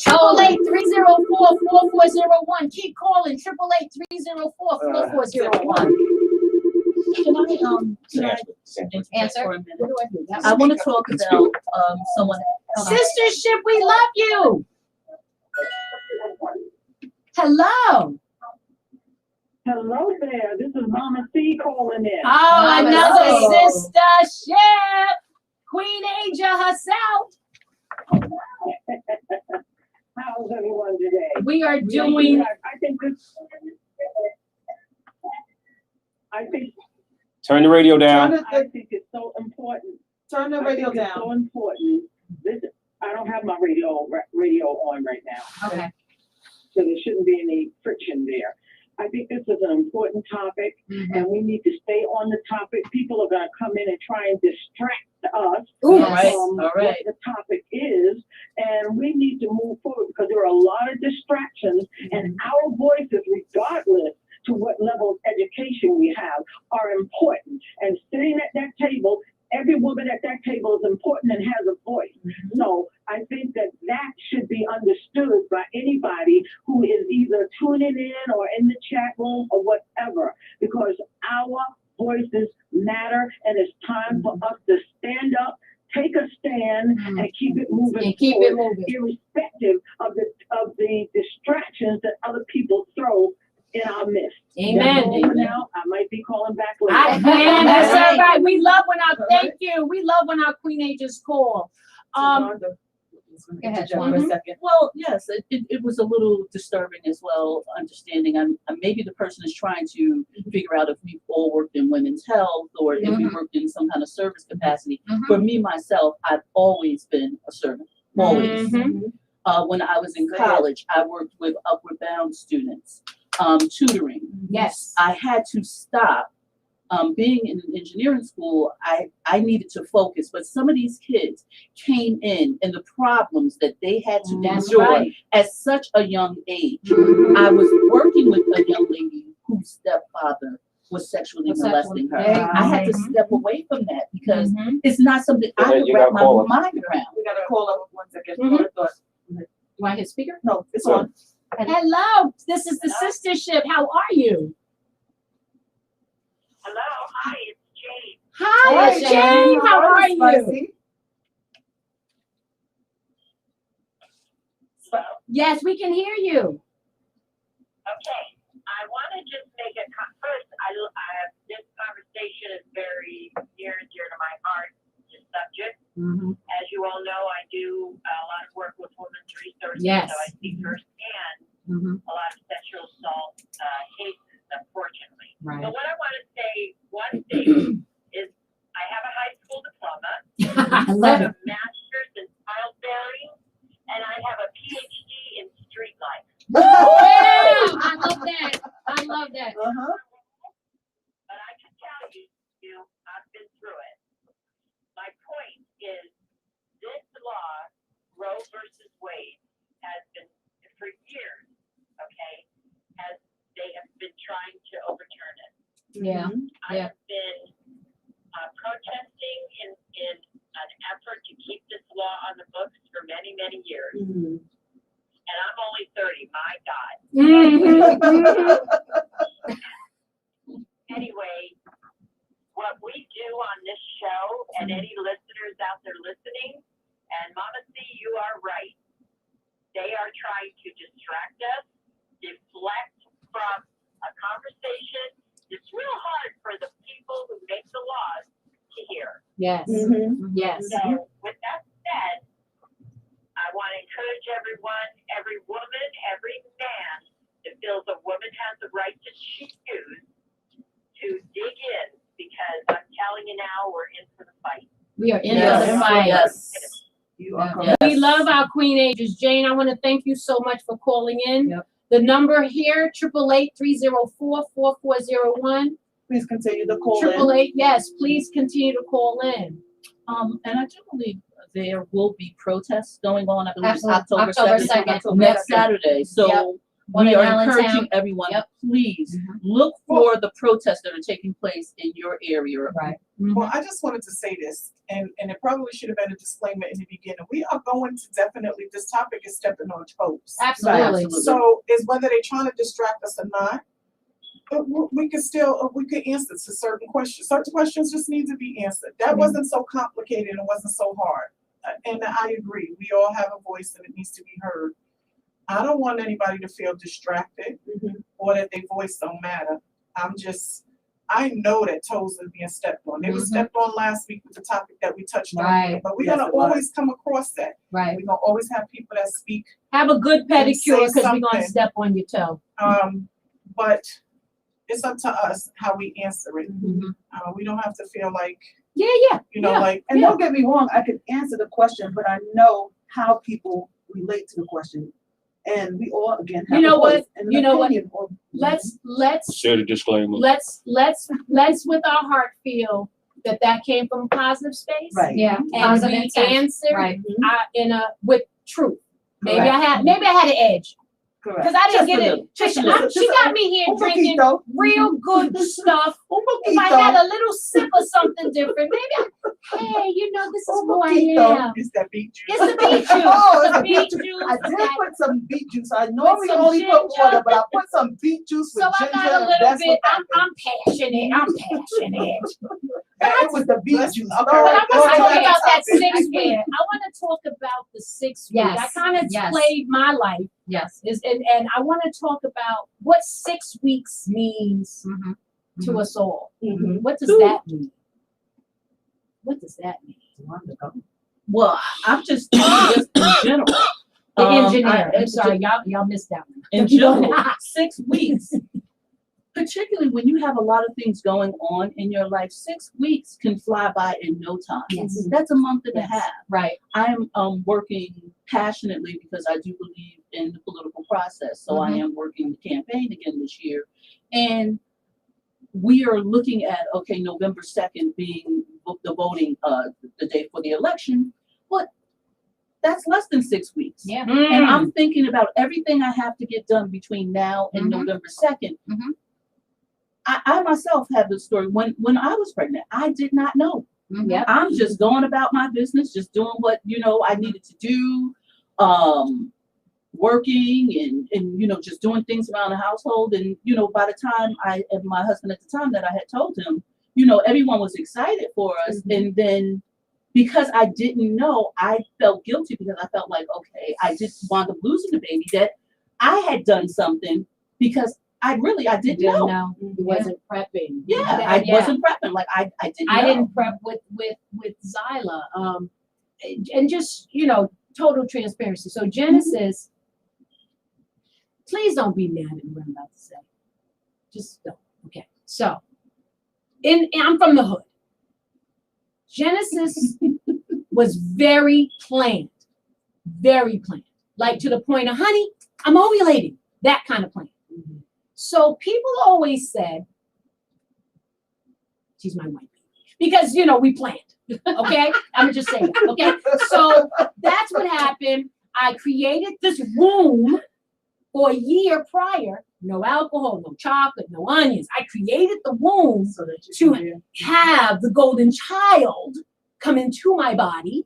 A: 888-304-4401. Keep calling. 888-304-4401.
D: Can I
B: Answer.
D: for a minute?
A: What do I do? That
D: I
A: one?
D: want to talk about someone.
A: Sistership, we love you. Hello.
F: Hello there. This is Mama C calling in.
A: Oh, another
B: Hello.
A: sister ship. Queen Asia herself.
F: How's everyone today?
A: We are doing.
F: I think this. I think.
G: Turn the radio down.
F: I think it's so important.
E: Turn the
F: I
E: radio
F: think it's
E: down.
F: so important. I don't have my radio on right now.
B: Okay.
F: So there shouldn't be any friction there. I think this is an important topic, and we need to stay on the topic. People are going to come in and try and distract us
D: Ooh,
B: Yes.
D: all
F: what
D: right.
F: the topic is, and we need to move forward because there are a lot of distractions, and our voices, regardless to what level of education we have, are important. And sitting at that table, every woman at that table is important and has a voice. So I think that should be understood by anybody who is either tuning in or in the chat room or whatever, because our voices matter, and it's time for us to stand up, take a stand, and keep it moving
B: And keep it
F: forward,
B: moving.
F: irrespective of the distractions that other people throw in our midst.
A: Amen.
F: That's all for now. I might be calling back later.
A: Man, that's all right. We love when our thank you. We love when our Queen Ages call.
B: Go ahead,
E: For a
B: Wanda.
E: second.
D: Well, yes, it was a little disturbing as well, understanding maybe the person is trying to figure out if we've all worked in women's health or if we worked in some kind of service capacity. For me, myself, I've always been a servant, always.
A: Mhm.
D: When I was in college, I worked with upward bound students, tutoring.
A: Yes.
D: I had to stop. Being in an engineering school, I needed to focus, but some of these kids came in and the problems that they had to
A: That's
D: endure
A: right.
D: at such a young age. I was working with a young lady whose stepfather was sexually molesting her. I had to step away from that because it's not something I
G: ahead,
D: could
G: you
D: wrap
G: gotta
D: my
G: call him.
D: mind around.
E: We gotta call up 1 second.
A: Mhm.
B: You want to hit speaker?
E: No, it's
G: Sure.
E: on.
A: Hello, this is the sistership. How are you?
F: Hello, hi, it's Jane.
A: Hi,
B: Hey,
A: Jane. How are you?
E: Spicy?
A: Yes, we can hear you.
H: Okay, I want to just make first, this conversation is very near and dear to my heart, this subject. As you all know, I do a lot of work with women's resources,
A: Yes.
H: so I see firsthand a lot of sexual assault cases, unfortunately.
A: Right.
H: But what I want to say, one thing, is I have a high school diploma,
A: I
H: I
A: love
H: have
A: it.
H: a master's in childbearing, and I have a PhD in street life.
A: Wow, I love that. I love that.
E: Uh-huh.
H: But I can tell you, I've been through it. My point is, this law, Roe versus Wade, has been for years, okay, they have been trying to overturn it.
B: Yeah.
H: I have been protesting in an effort to keep this law on the books for many, many years. And I'm only 30, my God. Anyway, what we do on this show, and any listeners out there listening, and Mama C, you are right. They are trying to distract us, deflect from a conversation. It's real hard for the people who make the laws to hear.
A: Yes. Yes.
H: So, with that said, I want to encourage everyone, every woman, every man that feels a woman has the right to choose to dig in, because I'm telling you now, we're in for the fight.
A: We are in
D: Yes.
A: the fight.
D: Yes.
E: You are
D: Yes.
E: correct.
A: We love our Queen Ages. Jane, I want to thank you so much for calling in.
B: Yep.
A: The number here, 888-304-4401.
E: Please continue to call in.
A: 888, yes, please continue to call in.
D: And I do believe there will be protests going on. I believe it's
B: Absolutely.
D: October 2nd, next Saturday. So
B: Yep. One
D: we
B: in
D: are
B: Allentown.
D: encouraging everyone,
B: Yep.
D: please look for the protests that are taking place in your area.
B: Right.
C: Well, I just wanted to say this, and it probably should have been a disclaimer in the beginning. We are going to definitely, this topic is stepping on toes.
A: Absolutely.
C: So is whether they're trying to distract us or not, but we can answer to certain questions. Certain questions just need to be answered. That wasn't so complicated and wasn't so hard. And I agree. We all have a voice and it needs to be heard. I don't want anybody to feel distracted or that their voice don't matter. I know that toes are being stepped on. They were stepped on last week with the topic that we touched on.
B: Right.
C: But we're
E: Yes,
C: gonna
E: it was.
C: always come across that.
B: Right.
C: We're gonna always have people that speak.
A: Have a good
C: And say
A: pedicure because we're gonna
C: something.
A: step on your toe.
C: But it's up to us how we answer it. We don't have to feel like,
A: Yeah.
C: you know,
A: Yeah.
C: like,
E: And don't get me wrong, I can answer the question, but I know how people relate to the question. And we all, again, have
A: You know
E: a voice
A: what?
E: and an
A: You know what?
E: opinion or-
A: Let's
G: Share the disclaimer.
A: let's with our heart feel that came from a positive space.
E: Right.
B: Yeah.
A: And
B: Positive
A: we
B: intent.
A: answered
B: Right.
A: with truth. Maybe
E: Correct.
A: I had an edge.
E: Correct.
A: Because I didn't
E: Just
A: get
E: a
A: it.
E: little. Just a
A: She
E: little.
A: got me here
E: Un
A: drinking
E: poquito.
A: real good stuff.
E: Un
A: If I
E: poquito.
A: had a little sip of something different, hey, this is
E: Un
A: who I
E: poquito.
A: am.
C: it's that beet juice.
A: It's the beet juice.
E: Oh, it's
A: the
E: a
A: beet
E: beet
A: juice.
E: I did
A: that-
E: put some beet juice. I normally
A: some
E: only put
A: ginger.
E: water, but I put some beet juice with
A: So I
E: ginger.
A: got a
E: and
A: little
E: that's
A: bit.
E: what happened.
A: I'm passionate.
E: And it was the beet
C: Let's-
E: juice.
C: okay.
A: But I
C: Let's
A: want to
C: talk
A: talk
C: about
A: about that
C: topic.
A: 6 week. I want to talk about the 6 week.
B: Yes.
A: I kind of
B: Yes.
A: played my life.
B: Yes.
A: And I want to talk about what 6 weeks means to us all. What does that mean? What does that mean?
D: Well, I'm just thinking just in general.
A: The engineer. I'm
D: it's
A: sorry, y'all missed that one.
D: in general, 6 weeks, particularly when you have a lot of things going on in your life, 6 weeks can fly by in no time.
B: Yes.
D: That's a month and
A: Yes.
D: a half.
B: Right.
D: I'm working passionately because I do believe in the political process. So I am working the campaign again this year. And we are looking at, okay, November 2nd being the voting, the day for the election, but that's less than 6 weeks.
B: Yeah.
D: And I'm thinking about everything I have to get done between now and November 2nd. I myself have the story. When I was pregnant, I did not know.
B: Yep.
D: I'm just going about my business, just doing what, I needed to do, working and just doing things around the household. And, by the time and my husband at the time that I had told him, everyone was excited for us. And then because I didn't know, I felt guilty because I felt like, okay, I just wound up losing the baby, that I had done something because I didn't know.
A: You wasn't prepping.
D: Yeah, I wasn't prepping. Like I didn't know.
A: I didn't prep with Zyla. And just, total transparency. So Genesis, please don't be mad at what I'm about to say. Just don't. Okay. So I'm from the hood. Genesis was very planned. Very planned. Like to the point of, honey, I'm ovulating. That kind of plan. So people always said, she's my white baby. Because, we planned. Okay? I'm just saying. Okay? So that's what happened. I created this womb for a year prior. No alcohol, no chocolate, no onions. I created the womb
E: So that you
A: to
E: can
A: have the golden child come into my body.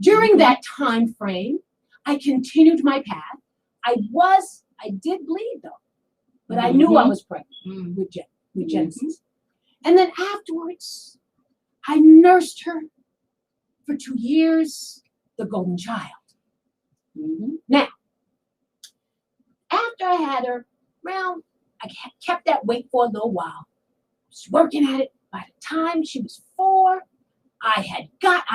A: During that time frame, I continued my path. I did bleed though, but I knew I was pregnant with Genesis. And then afterwards, I nursed her for 2 years, the golden child. Now, after I had her, I kept that weight for a little while. Was working at it. By the time she was 4, I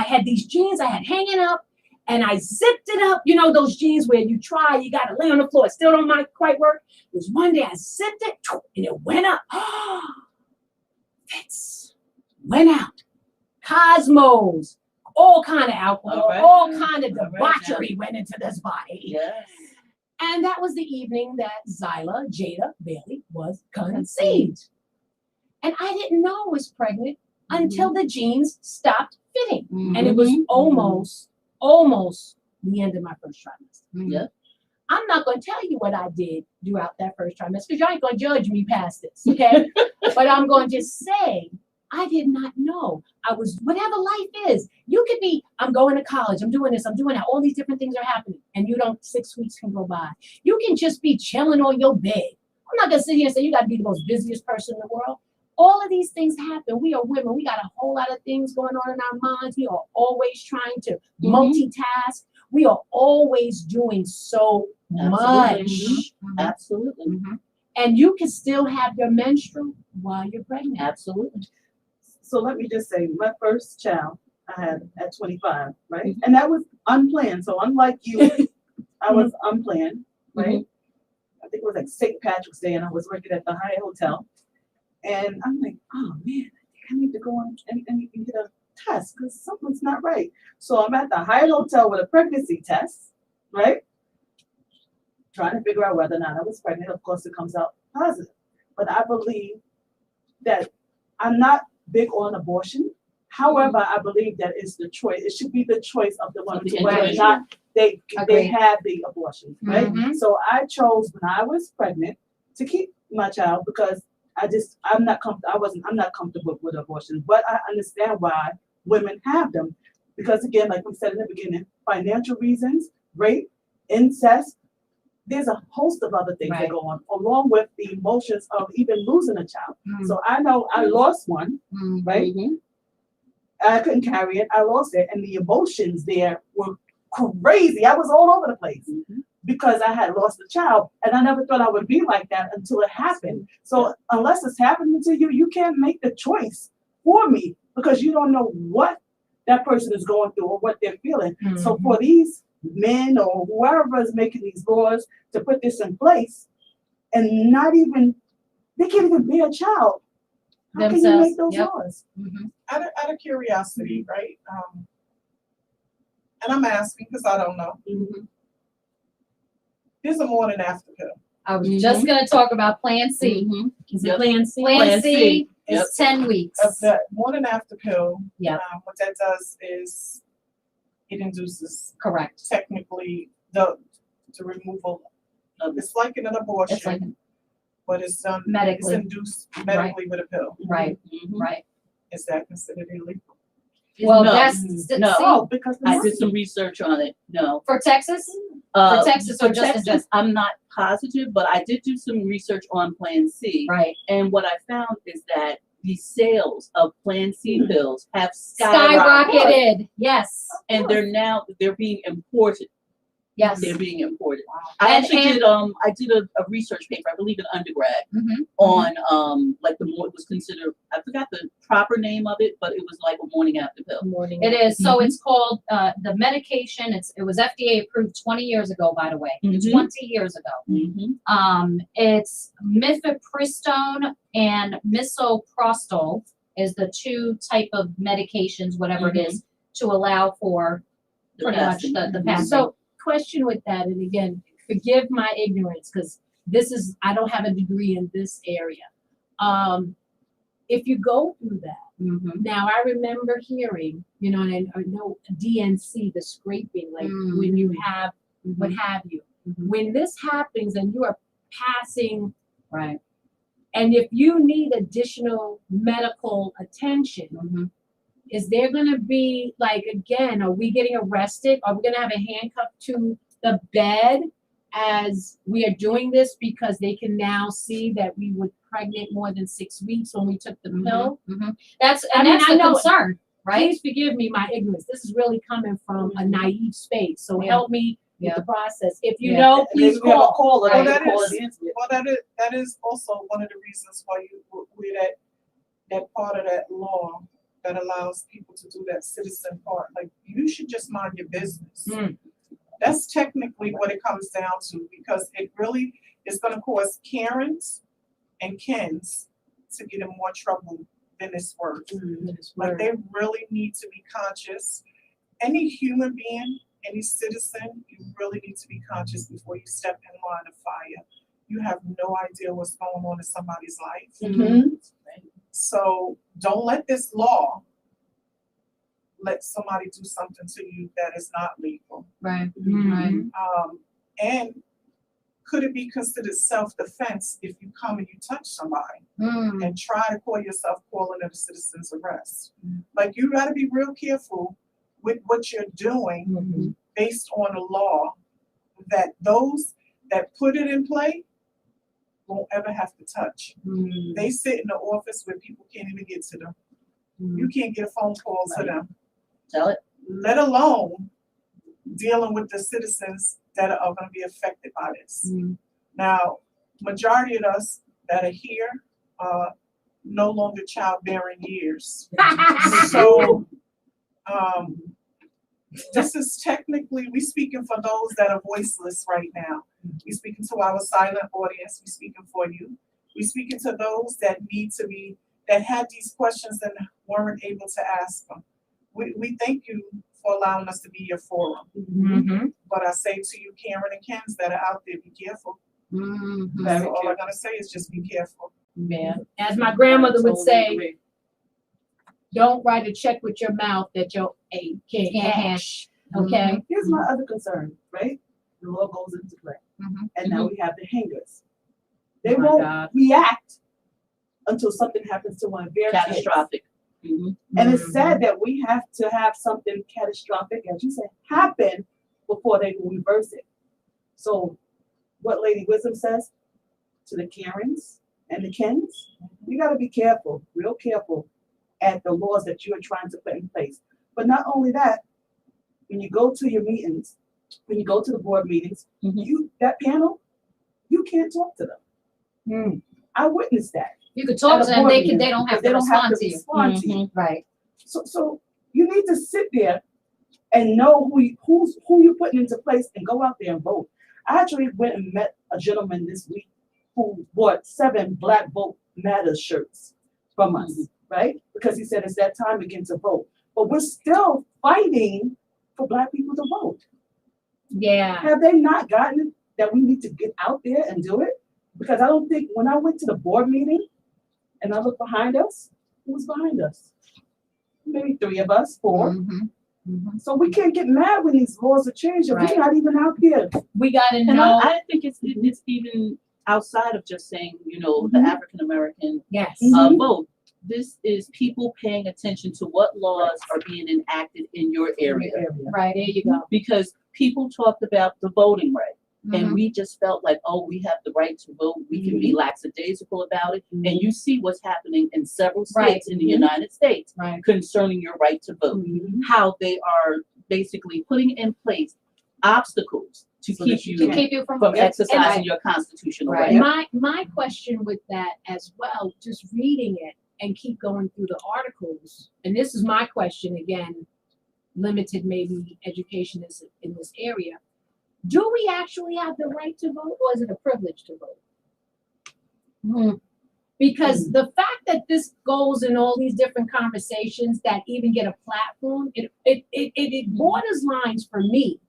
A: had these jeans I had hanging up, and I zipped it up. Those jeans where you gotta lay on the floor. It still don't quite work. It was one day I zipped it, and it went up. Fits. Went out. Cosmos. All kind of alcohol, all kind of debauchery went into this body.
D: Yes.
A: And that was the evening that Jada Bailey was conceived. And I didn't know I was pregnant until the jeans stopped fitting. And it was almost the end of my first trimester.
D: Yeah.
A: I'm not going to tell you what I did throughout that first trimester because y'all ain't going to judge me past this, okay? But I'm going to just say, I did not know. I was, whatever life is, you could be, I'm going to college, I'm doing this, I'm doing that, all these different things are happening, and 6 weeks can go by. You can just be chilling on your bed. I'm not going to sit here and say you got to be the most busiest person in the world. All of these things happen. We are women. We got a whole lot of things going on in our minds. We are always trying to multitask. We are always doing so much.
D: Absolutely.
A: And you can still have your menstrual while you're pregnant.
D: Absolutely.
E: So let me just say, my first child I had at 25, right? And that was unplanned. So unlike you, I was unplanned, right? I think it was like St. Patrick's Day, and I was working at the Hyatt Hotel. And I'm like, oh man, I need to go on and get a test because something's not right. So I'm at the Hyatt Hotel with a pregnancy test, right? Trying to figure out whether or not I was pregnant. Of course, it comes out positive. But I believe that I'm not big on abortion. However, I believe that it's the choice. It should be the choice of the woman to whether or not they have the abortion, right? So I chose when I was pregnant to keep my child because I'm not comfortable with abortion. But I understand why women have them because again, like we said in the beginning, financial reasons, rape, incest. There's a host of other things that go on, along with the emotions of even losing a child. So I know I lost one, right? I couldn't carry it. I lost it. And the emotions there were crazy. I was all over the place because I had lost a child. And I never thought I would be like that until it happened. So unless it's happening to you, you can't make the choice for me because you don't know what that person is going through or what they're feeling. So for these men or whoever is making these laws to put this in place and they can't even bear a child. How can you make those laws?
C: Out of curiosity, right? And I'm asking because I don't know. There's a morning after pill.
B: I was just going to talk about Plan C.
A: Is it Plan C?
B: Plan C is 10 weeks.
C: Of the morning after pill,
B: Yep.
C: what that does is it induces
B: Correct.
C: technically the removal of it's like an abortion,
B: It's like
C: but it's done
B: medically.
C: It's induced medically with a pill.
B: Right. Right.
C: Is that considered illegal?
B: Well,
D: No.
B: that's
D: No.
E: Oh, because
D: I did some research on it. No.
B: for Texas. For Texas or
D: For
B: just
D: Texas, I'm not positive, but I did do some research on Plan C.
B: right.
D: And what I found is that the sales of Plan C pills have
B: Skyrocketed. Yes.
D: and they're being imported.
B: Yes.
D: They're being imported. I actually did a research paper, I believe in undergrad, on like it was considered, I forgot the proper name of it, but it was like a morning after pill.
B: It is. So it's called the medication. It was FDA approved 20 years ago, by the way. 20 years ago. It's mifepristone and misoprostol is the two type of medications, whatever it is, to allow for pretty much the passing.
A: So question with that, and again, forgive my ignorance because I don't have a degree in this area. If you go through that, now I remember hearing, and I know DNC, the scraping, like when you have what have you. When this happens and you are passing,
B: right.
A: and if you need additional medical attention, is there going to be, like, again, are we getting arrested? Are we going to have a handcuff to the bed as we are doing this because they can now see that we were pregnant more than 6 weeks when we took the pill?
B: That's
A: I
B: the
A: know
B: concern, right?
A: Please forgive me my ignorance. This is really coming from a naive space. So help me with the process. If you know, please call.
C: Well, that is also one of the reasons why we're that part of that law that allows people to do that citizen part. Like, you should just mind your business. That's technically what it comes down to, because it really is going to cause Karens and Kens to get in more trouble than it's worth. Like, they really need to be conscious. Any human being, any citizen, you really need to be conscious before you step in line of fire. You have no idea what's going on in somebody's life. So don't let this law let somebody do something to you that is not legal.
B: Right. Right.
C: And could it be considered self-defense if you come and you touch somebody and try to call yourself calling it a citizen's arrest? Like, you got to be real careful with what you're doing based on a law that those that put it in play won't ever have to touch. They sit in the office where people can't even get to them. You can't get a phone call to them.
D: Tell it.
C: Let alone dealing with the citizens that are going to be affected by this. Now, majority of us that are here are no longer childbearing years. So, this is technically, we speaking for those that are voiceless right now. We speaking to our silent audience. We speaking for you. We speaking to those that need to be, that had these questions and weren't able to ask them. We thank you for allowing us to be your forum. But I say to you, Karen and Kens that are out there, be careful. That's all I'm gonna say is just be careful.
A: Yeah. As my grandmother would say, don't write a check with your mouth that your can't cash. Okay.
E: Here's my other concern, right? The law goes into play. And now we have the hangers. They won't react until something happens to one of their kids.
D: Catastrophic.
E: And it's sad that we have to have something catastrophic, as you said, happen before they will reverse it. So what Lady Wisdom says to the Karens and the Kens, you got to be careful, real careful at the laws that you are trying to put in place. But not only that, when you go to your meetings, when you go to the board meetings, that panel, you can't talk to them. I witnessed that.
B: You could talk to them, they don't have to respond to you.
E: Respond to you.
B: Right.
E: So you need to sit there and know who you're putting into place and go out there and vote. I actually went and met a gentleman this week who bought 7 Black Vote Matters shirts from us, right? Because he said it's that time again to vote. But we're still fighting for Black people to vote.
A: Yeah.
E: Have they not gotten it that we need to get out there and do it? Because I don't think when I went to the board meeting and I looked behind us, who was behind us? Maybe 3 of us, 4. So we can't get mad when these laws are changing. We're not even out here.
A: We got to
D: And
A: know.
D: I think it's even outside of just saying, the African American vote. This is people paying attention to what laws are being enacted in your area.
A: Right, there you go.
D: Because people talked about the voting right. And we just felt like, oh, we have the right to vote. We can be lackadaisical about it. And you see what's happening in several states in the United States concerning your right to vote. How they are basically putting in place obstacles to keep you from exercising your constitutional right.
A: My question with that as well, just reading it and keep going through the articles, and this is my question again, limited maybe education is in this area. Do we actually have the right to vote, or is it a privilege to vote? Because the fact that this goes in all these different conversations that even get a platform, it borders lines for me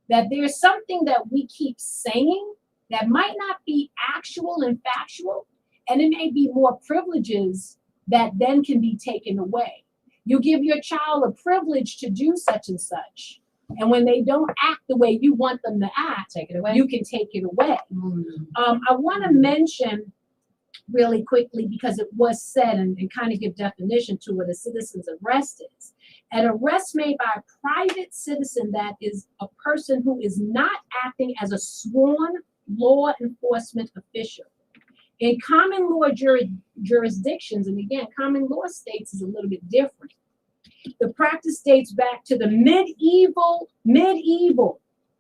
A: that there's something that we keep saying that might not be actual and factual, and it may be more privileges that then can be taken away. You give your child a privilege to do such and such. And when they don't act the way you want them to act,
B: take it away.
A: You can take it away. I want to mention really quickly, because it was said, and kind of give definition to what a citizen's arrest is. An arrest made by a private citizen that is a person who is not acting as a sworn law enforcement official. In common law jurisdictions, and again, common law states is a little bit different. The practice dates back to the medieval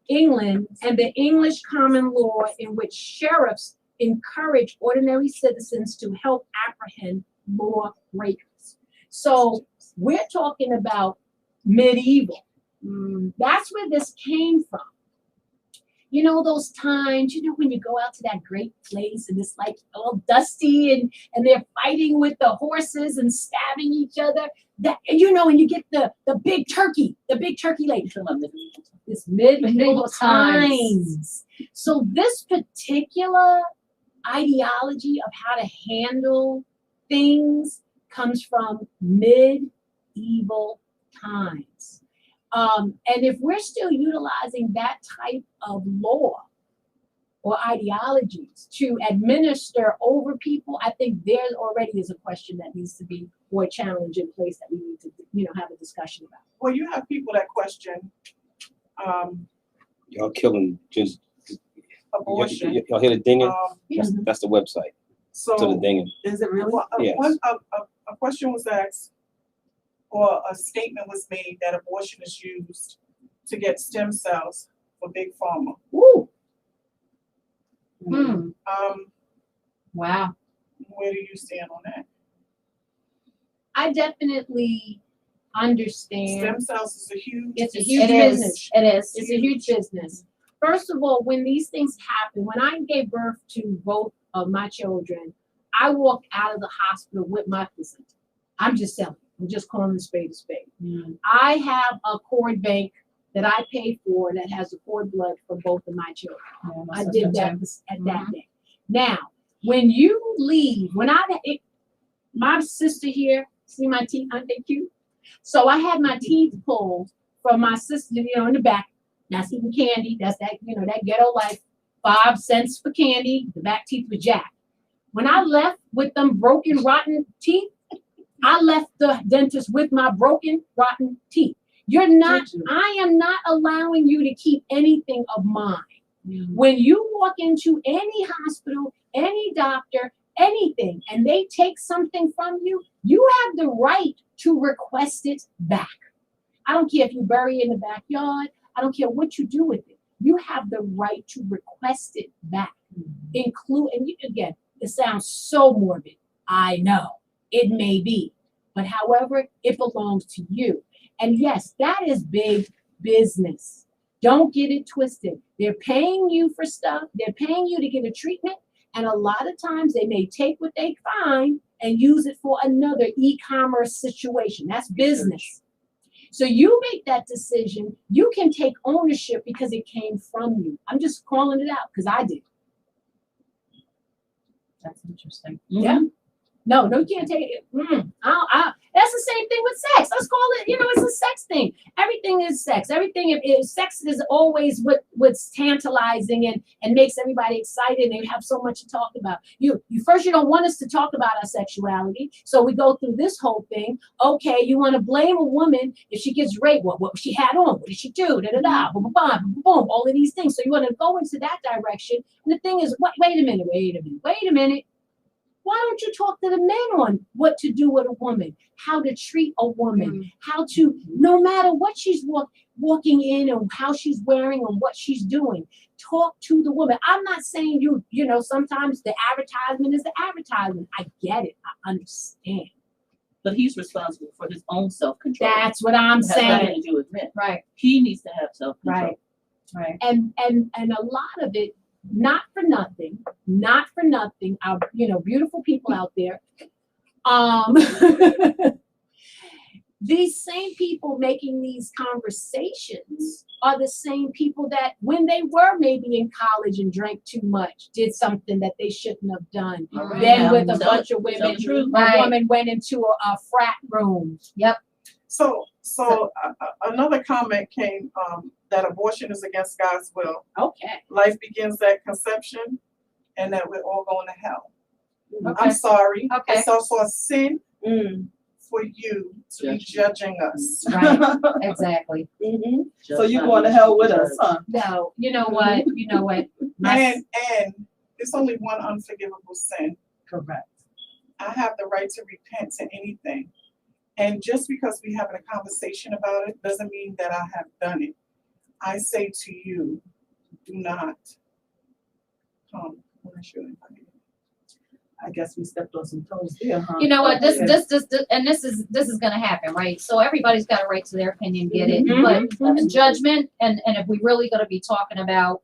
A: England and the English common law, in which sheriffs encourage ordinary citizens to help apprehend law breakers. So we're talking about medieval. That's where this came from. You know, those times, when you go out to that great place and it's like all dusty and they're fighting with the horses and stabbing each other. That, and you get the big turkey leg. It's medieval times. So this particular ideology of how to handle things comes from medieval times. And if we're still utilizing that type of law or ideologies to administer over people, I think there already is a question that needs to be, or a challenge in place that we need to, have a discussion about.
C: Well, you have people that question
G: Y'all killing just
C: abortion.
G: Y'all hear the dinging?
A: Yes.
G: That's the website.
C: So
G: To the dinging.
E: Is it really?
G: Yes.
C: A question was asked, or a statement was made that abortion is used to get stem cells for Big Pharma.
A: Ooh.
B: Hmm. Wow.
C: Where do you stand on that?
A: I definitely understand.
C: Stem cells is a huge.
A: It's a huge
B: It is.
A: business.
B: It is.
A: It's a huge business. First of all, when these things happen, when I gave birth to both of my children, I walked out of the hospital with my placenta. I'm just telling you. I'm just calling a spade a spade. I have a cord bank that I paid for that has the cord blood for both of my children. I did that at that day. Now, when you leave, my sister here, see my teeth, aren't they cute? So I had my teeth pulled from my sister, in the back. That's eating candy. That's that, that ghetto life. 5 cents for candy. The back teeth were jacked. When I left with them broken, rotten teeth, I left the dentist with my broken, rotten teeth. I am not allowing you to keep anything of mine. When you walk into any hospital, any doctor, anything, and they take something from you, you have the right to request it back. I don't care if you bury it in the backyard. I don't care what you do with it. You have the right to request it back. Again, it sounds so morbid. I know. It may be. But however, it belongs to you. And yes, that is big business. Don't get it twisted. They're paying you for stuff. They're paying you to get a treatment. And a lot of times they may take what they find and use it for another e-commerce situation. That's business. So you make that decision. You can take ownership because it came from you. I'm just calling it out because I did.
B: That's interesting.
A: Yeah. No, you can't take it. That's the same thing with sex. Let's call it, it's a sex thing. Everything is sex. Sex is always what's tantalizing and makes everybody excited and have so much to talk about. You don't want us to talk about our sexuality. So we go through this whole thing. Okay, you want to blame a woman if she gets raped. What she had on? What did she do? Da da da. Boom, boom, boom, boom. All of these things. So you want to go into that direction. And the thing is, wait a minute. Why don't you talk to the men on what to do with a woman, how to treat a woman, how to, no matter what she's walking in and how she's wearing and what she's doing, talk to the woman. I'm not saying sometimes the advertisement is the advertisement. I get it. I understand.
D: But he's responsible for his own self-control.
A: That's what I'm
D: It has nothing
A: saying.
D: to do with men.
A: Right.
D: He needs to have self-control.
A: Right. And a lot of it, not for nothing, our beautiful people out there. These same people making these conversations are the same people that when they were maybe in college and drank too much, did something that they shouldn't have done.
D: Right.
A: Then with a
D: Tell
A: bunch of
D: the
A: women,
D: truth.
A: a woman went into a frat room. Yep.
C: So another comment came that abortion is against God's will.
A: Okay.
C: Life begins at conception, and that we're all going to hell.
A: Okay.
C: I'm sorry.
B: Okay.
C: It's also a sin for you to be judging us.
B: Right. Exactly.
E: So you going to hell with us, huh?
B: No, you know what?
C: And it's only one unforgivable sin.
E: Correct.
C: I have the right to repent to anything. And just because we're having a conversation about it doesn't mean that I have done it. I say to you, do not come unless you're invited.
E: I guess we stepped on some toes there, huh?
B: You know what? This is gonna happen, right? So everybody's got a right to their opinion, get it? But judgment, and if we really gonna be talking about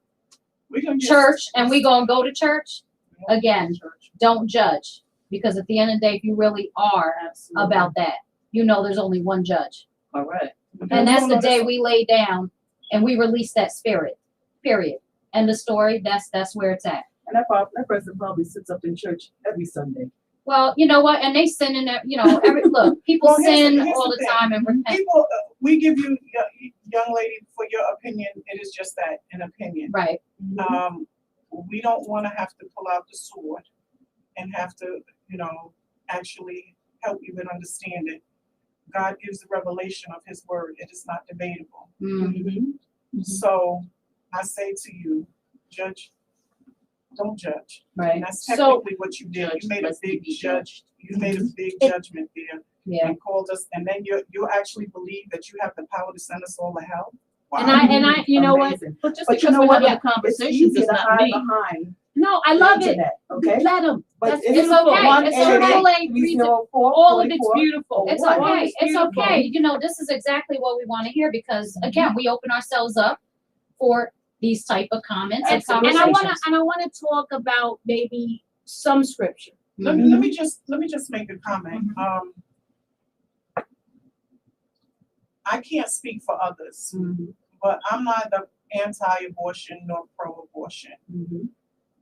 B: church, and we gonna go to church, again, don't judge, because at the end of the day, if you really are about that, there's only one judge.
D: All right.
B: And that's the day we lay down and we release that spirit, period. End of story. That's where it's at.
E: And that person probably sits up in church every Sunday.
B: Well, you know what? And they sin in there, people
C: Well,
B: sin
C: here's
B: all
C: the
B: the
C: thing.
B: time and repent.
C: People, we give you, young lady, for your opinion. It is just that, an opinion.
B: Right.
C: We don't want to have to pull out the sword and have to, actually help you and understand it. God gives the revelation of his word. It is not debatable. So I say to you, judge, don't judge.
B: Right.
C: And that's technically what you did. You made a big
D: judged.
C: You made a big judgment there
B: Yeah.
C: and called us, and then you actually believe that you have the power to send us all to hell.
A: And I, you know what?
E: Amazing.
D: But just
E: But you
D: because
E: know
D: we're
E: what?
D: having a
E: It's
D: conversation
E: easy
D: does
E: to
D: not
E: hide
D: mean.
E: behind
A: No, I
E: the
A: love it.
E: internet, okay?
A: Let them.
E: But
A: It's okay. It's okay. All of it's beautiful.
B: It's
E: Right.
B: okay. It's
A: beautiful.
B: okay. You know, this is exactly what we want to hear because again, we open ourselves up for these type of comments and
A: And I
B: conversations.
A: wanna talk about maybe some scripture.
C: Let me just make a comment. I can't speak for others, but I'm neither anti-abortion nor pro-abortion.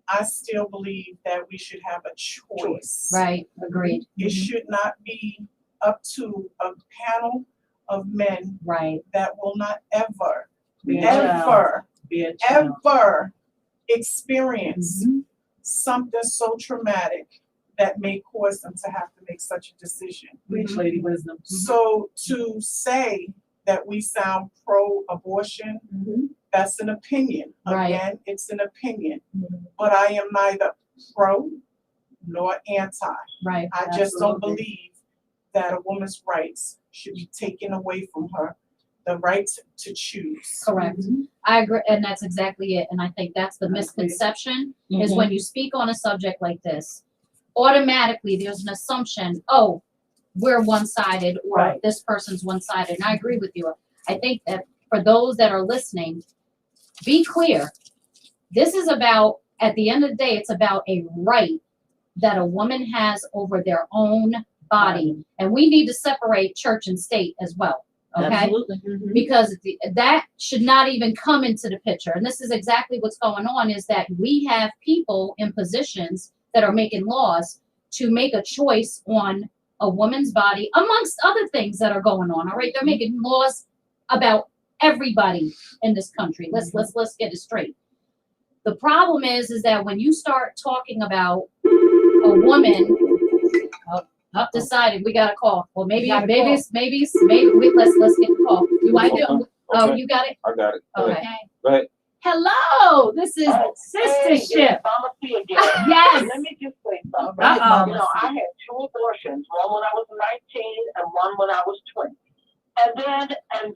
C: I still believe that we should have a choice.
B: Right. Agreed.
C: It should not be up to a panel of men
B: Right.
C: that will not ever
D: Be a child.
C: ever experience something so traumatic that may cause them to have to make such a decision.
E: Preach, Lady Wisdom.
C: So to say that we sound pro-abortion, that's an opinion.
B: Right.
C: Again, it's an opinion. But I am neither pro nor anti.
B: Right.
C: I just don't
E: Absolutely.
C: believe that a woman's rights should be taken away from her, the right to choose.
B: Correct. I agree, and that's exactly it. And I think that's the misconception is when you speak on a subject like this, automatically there's an assumption, oh, we're one-sided or
E: Right.
B: this person's one-sided. And I agree with you. I think that for those that are listening, be clear. This is about, at the end of the day, it's about a right that a woman has over their own body. And we need to separate church and state as well. Okay?
D: Absolutely.
B: Because that should not even come into the picture. And this is exactly what's going on is that we have people in positions that are making laws to make a choice on a woman's body, amongst other things that are going on. All right, they're making laws about everybody in this country. Let's get it straight. The problem is that when you start talking about a woman, decided we got a call. Well, maybe let's get the call. Do I do? Oh,
G: Okay.
B: you got it.
G: I got it. Go ahead.
B: Okay.
G: Go ahead.
A: Hello, this is sistership.
F: Mama C again.
A: Yes.
F: Let me just say something.
E: Right,
A: Uh-oh.
F: You know, I had 2 abortions, one when I was 19 and one when I was 20. And then I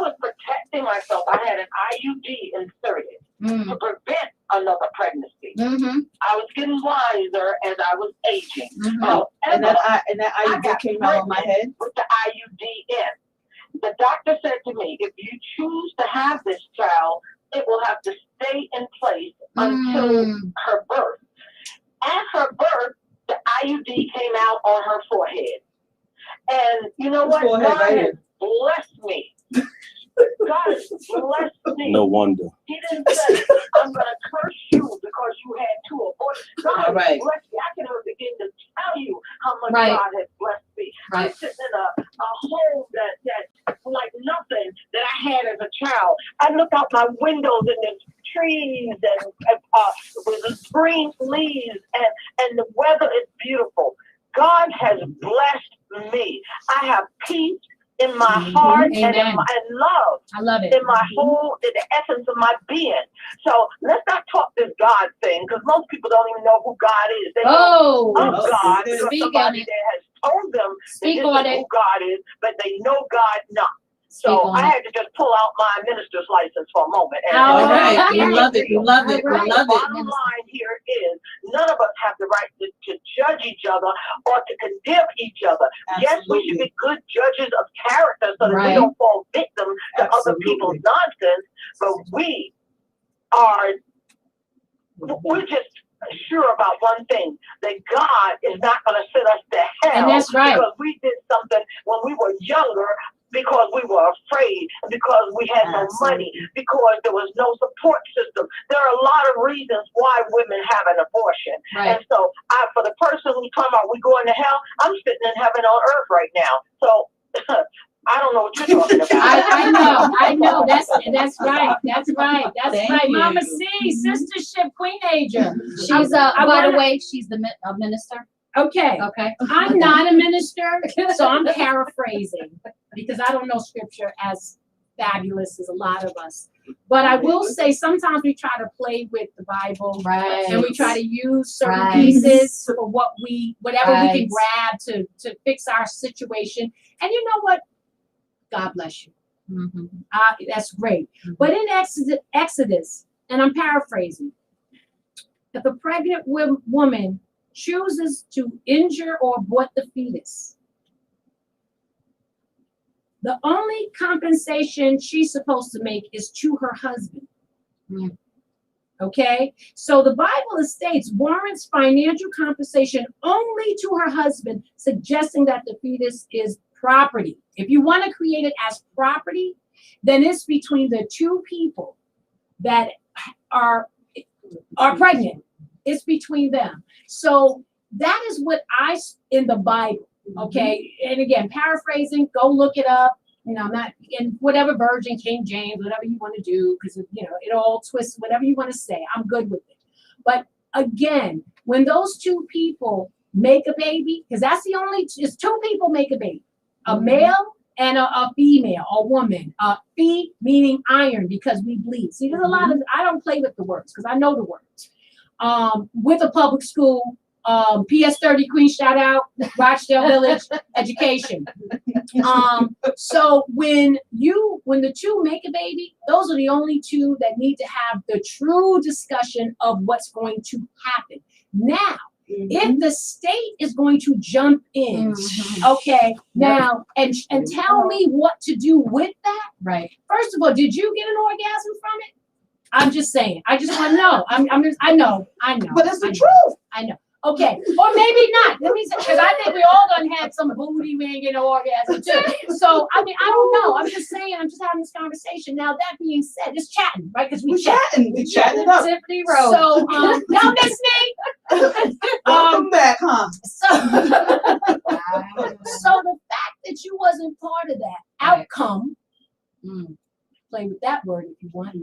F: was protecting myself. I had an IUD inserted to prevent another pregnancy. I was getting wiser as I was aging.
E: And that IUD
F: got
E: came out on my head.
F: with the IUD in. The doctor said to me, if you choose to have this child, it will have to stay in place until her birth. At her birth, the IUD came out on her forehead. And you know what?
E: Forehead,
F: God
E: right
F: has
E: here.
F: blessed me. God has blessed me.
G: No wonder.
F: He didn't say, I'm going to curse you because you had 2 abortions. God has
E: Right.
F: blessed me. I can even begin to tell you how much
B: Right.
F: God has blessed me. I'm
B: Right.
F: sitting in a home that like nothing that I had as a child. I look out my windows and there's trees and with green leaves and the weather is beautiful. God has blessed me. I have peace in my heart and
B: Amen.
F: and love
B: I love it.
F: in my whole, in the essence of my being. So let's not talk this God thing because most people don't even know who God is. They
B: Oh,
F: know of God because
B: speak on
F: somebody
B: it.
F: that has told them
B: Speak
F: that this
B: on
F: is
B: it.
F: who God is, but they know God not.
B: Speak
F: So
B: on
F: I
B: it.
F: had to just pull out my minister's license for a moment.
B: All
E: All right.
B: right.
E: We love it. We love it. We
B: All right.
E: love it.
F: Bottom line here is none of us have the right to judge each other or to condemn each other. Yes, we should be good judges of character so that we
B: Right.
F: don't fall victim to other
E: Absolutely.
F: people's nonsense, but we're just sure about one thing, that God is not going to send us to hell
B: And that's right.
F: because we did something when we were younger, because we were afraid, because we had no money, because there was no support system. There are a lot of reasons why women have an abortion.
B: Right.
F: And so for the person who's talking about we going to hell, I'm sitting in heaven on earth right now. So I don't know what you're talking about.
B: I know. That's right. That's right. That's
D: Thank
B: right.
D: you.
A: Mama C, sistership queenager.
B: She's by the way, she's a minister.
A: Okay,
B: Okay.
A: I'm not a minister, so I'm paraphrasing because I don't know scripture as fabulous as a lot of us. But I will say sometimes we try to play with the Bible.
B: Right.
A: And we try to use certain
B: Right.
A: pieces for whatever we can
B: Right.
A: grab to fix our situation. And you know what? God bless you. That's great. But in Exodus, and I'm paraphrasing, if a pregnant woman chooses to injure or abort the fetus, the only compensation she's supposed to make is to her husband. Okay? So the Bible states warrants financial compensation only to her husband, suggesting that the fetus is property. If you want to create it as property, then it's between the two people that are pregnant. It's between them. So that is what in the Bible, okay? And again, paraphrasing, go look it up. You know, I'm not in whatever version, King James, whatever you want to do, because, you know, it all twists, whatever you want to say. I'm good with it. But again, when those two people make a baby, because that's it's two people make a baby, a male and a female, a woman. Fee meaning iron, because we bleed. See, there's a lot of, I don't play with the words because I know the words. With a public school, PS30 Queen, shout out, Rochdale Village Education. So when the two make a baby, those are the only two that need to have the true discussion of what's going to happen. Now, if the state is going to jump in, okay, now, and tell me what to do with that.
B: Right.
A: First of all, did you get an orgasm from it? I'm just saying. I just want to know. I know.
E: But it's the truth.
A: I know. Okay, or maybe not. Let me say, because I think we all done had some booty we ain't get an orgasm too. So I mean, I don't know. I'm just saying. I'm just having this conversation. Now that being said, it's chatting, right? Because we chatting.
E: We chatting it up.
B: Tiffany Rose.
A: So y'all miss me.
E: Welcome back, huh?
A: So the fact that you wasn't part of that outcome, play with that word if you want.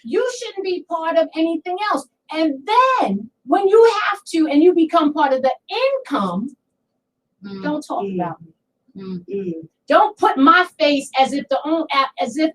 A: You shouldn't be part of anything else. And then when you have to and you become part of the income, don't talk about me. Don't put my face as if 90%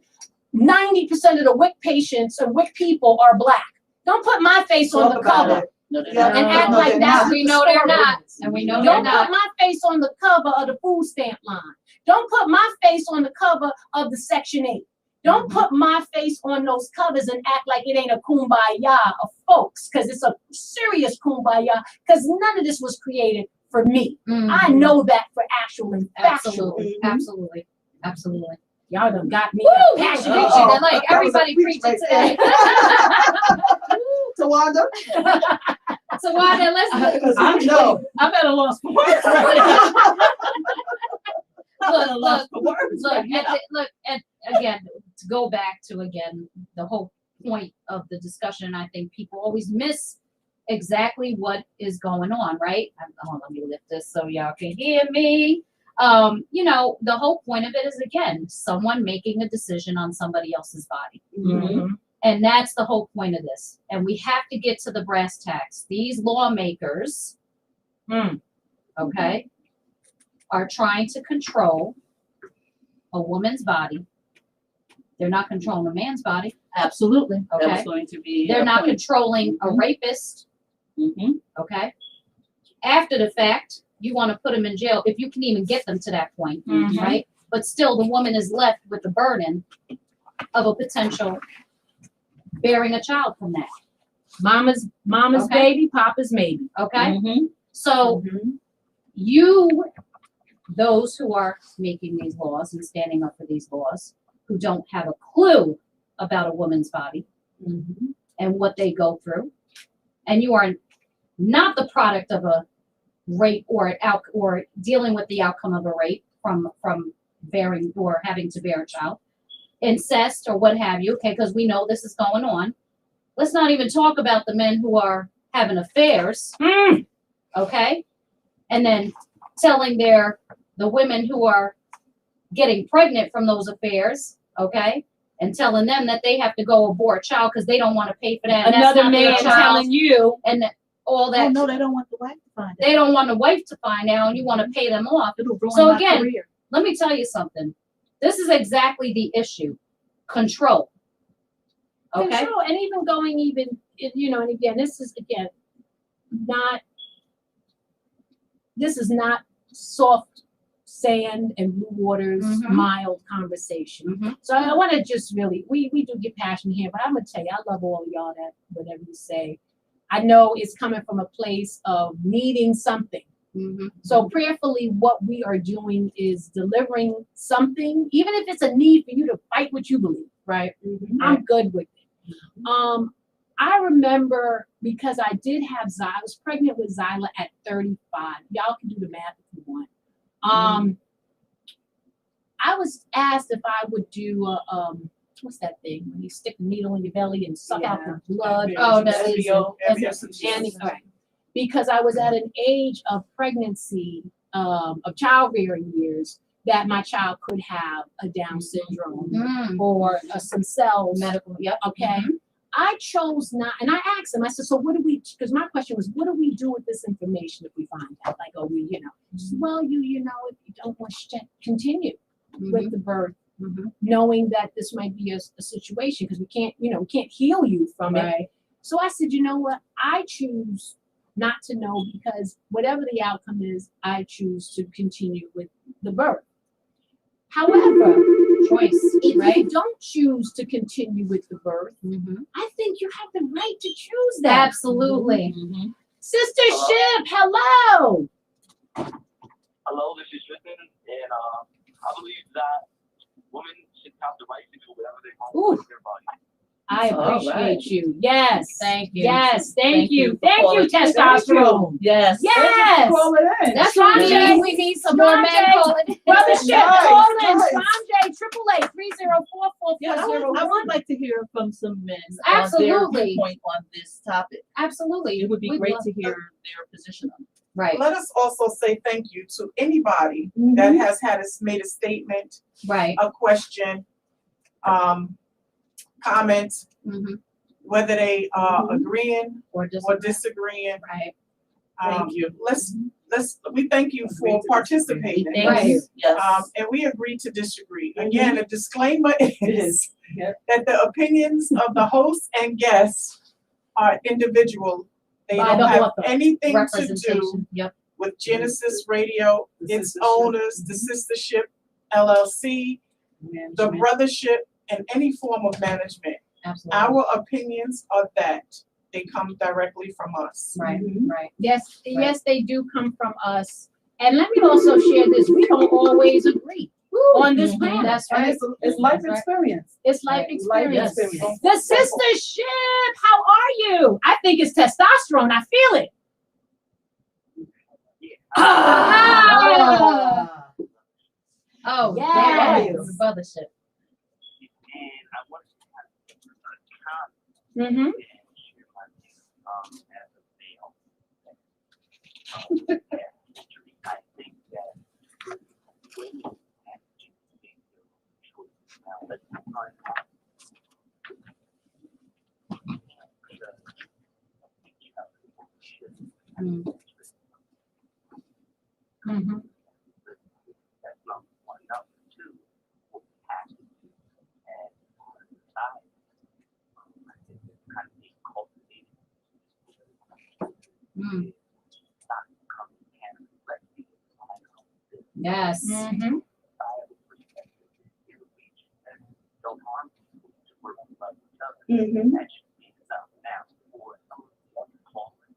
A: of the WIC patients or WIC people are black. Don't put my face on the cover.
D: No,
A: And act like that's
B: we know they're not. And we know they're
A: Don't
B: not.
A: put my face on the cover of the food stamp line. Don't put my face on the cover of the Section 8. Don't put my face on those covers and act like it ain't a kumbaya of folks, because it's a serious kumbaya, because none of this was created for me. I know that for actual and factual.
B: Absolutely.
A: Y'all done got me
B: Passionate. And like everybody preaching today.
E: Tawanda?
B: So Wanda, let's
E: I'm at a loss for words right now.
B: look, and again, to go back to the whole point of the discussion, I think people always miss exactly what is going on, right? Let me lift this so y'all can hear me. You know, the whole point of it is, again, someone making a decision on somebody else's body. And that's the whole point of this. And we have to get to the brass tacks. These lawmakers, okay, are trying to control a woman's body. They're not controlling a man's body.
D: Absolutely.
B: Okay.
D: That was going to be.
B: They're not controlling a rapist. Okay. After the fact, you want to put them in jail if you can even get them to that point, right? But still, the woman is left with the burden of a potential bearing a child from that.
A: Mama's baby, Papa's maybe.
B: Okay. So you, those who are making these laws and standing up for these laws, who don't have a clue about a woman's body and what they go through, and you are not the product of a rape or dealing with the outcome of a rape from bearing or having to bear a child, incest or what have you, okay, because we know this is going on. Let's not even talk about the men who are having affairs, okay, and then telling the women who are getting pregnant from those affairs, okay, and telling them that they have to go abort a child because they don't want to pay for that. And
A: Another
B: that's not
A: man
B: their child,
A: telling you,
B: and all that.
E: Oh, no, they don't want the wife to find out.
B: They don't want the wife to find out, and you want to pay them off.
E: It'll ruin
B: So
E: my
B: again,
E: career.
B: let me tell you something. This is exactly the issue. Control. Okay.
A: control, and even going you know, and again, this is not soft sand and blue waters,
B: Mhm.
A: mild conversation.
B: Mhm.
A: So I want to just really, we do get passionate here, but I'm gonna tell you, I love all of y'all that whatever you say. I know it's coming from a place of needing something.
B: Mhm.
A: So prayerfully, what we are doing is delivering something, even if it's a need for you to fight what you believe.
B: Right.
A: I'm good with it. I remember because I did have I was pregnant with Zyla at 35. Y'all can do the math if you want. I was asked if I would do a, what's that thing when you stick the needle in your belly and suck out the blood?
B: Oh, that is
A: Right. Because I was at an age of pregnancy, of childbearing years, that my child could have a Down syndrome
B: Mm.
A: or some cells.
B: Medical. Yep.
A: Okay. I chose not, and I asked him, I said, so what do we, because my question was, what do we do with this information if we find out? Like, oh, we, you know, he said, well, you know, if you don't want to continue with the birth, knowing that this might be a situation, because we can't, you know, we can't heal you from it. So I said, you know what? I choose not to know, because whatever the outcome is, I choose to continue with the birth. However,
B: Choice,
A: if
B: right?
A: you don't choose to continue with the birth, I think you have the right to choose that.
B: Absolutely.
A: Sister Ship, hello.
I: Hello, this is Tristan, and I believe that women should have the right to do whatever they want with their body.
A: I appreciate you. Yes.
B: Thank you.
A: Yes. Thank you.
D: for
A: Thank you,
D: calling.
A: testosterone.
D: Yes.
A: Yes.
E: Call it in.
B: That's
A: Strong
B: right.
A: J.
B: We need some more men
A: J.
B: calling.
A: Brother Ship,
E: Nice,
A: call in.
E: nice.
A: Strong J, 888-304-4401.
D: Yeah, I would like to hear from some men.
B: Absolutely.
D: Their viewpoint on this topic.
B: Absolutely.
D: It would be
B: We'd
D: great
B: love-
D: to hear their position on it.
B: Right.
C: Let us also say thank you to anybody that has made a statement,
B: Right.
C: a question, comment, whether they are agreeing
B: Or just
C: or disagreeing.
B: right.
C: Thank you. We thank you for participating.
A: Thank you.
D: Yes.
C: And we agree to disagree. Again, a disclaimer is that the opinions of the host and guests are individual. They
A: By
C: don't
A: the
C: have
A: author.
C: anything to do
B: Representation. Yep.
C: with Genesis Radio, its owners, the sistership, LLC, the brothership, and any form of management.
B: Absolutely.
C: Our opinions are that they come directly from us.
B: Right. Right.
A: Yes, yes, they do come from us. And let me also share this. We don't always agree on this panel.
B: That's
E: And
B: right.
E: it's life
B: That's right.
E: experience.
A: It's life
B: Right.
A: experience.
E: Life experience.
A: The sister ship, how are you? I think it's testosterone. I feel it. Ah!
B: Oh,
A: Yes.
B: yeah. The brothership.
I: And I wanted to kind of comment
A: Mm-hmm.
I: and share my view as a male. Actually, I think that women have to make their own choices. Now, let's not
A: Mm-hmm.
I: That's number one. Number two, what we have to do as a society, I think it's kind of being cultivated. Not becoming cannabis rescue.
B: Yes.
A: Mm-hmm.
I: Societal perspective, you reach and don't harm people to work with each other. That should be enough now for some of the other callers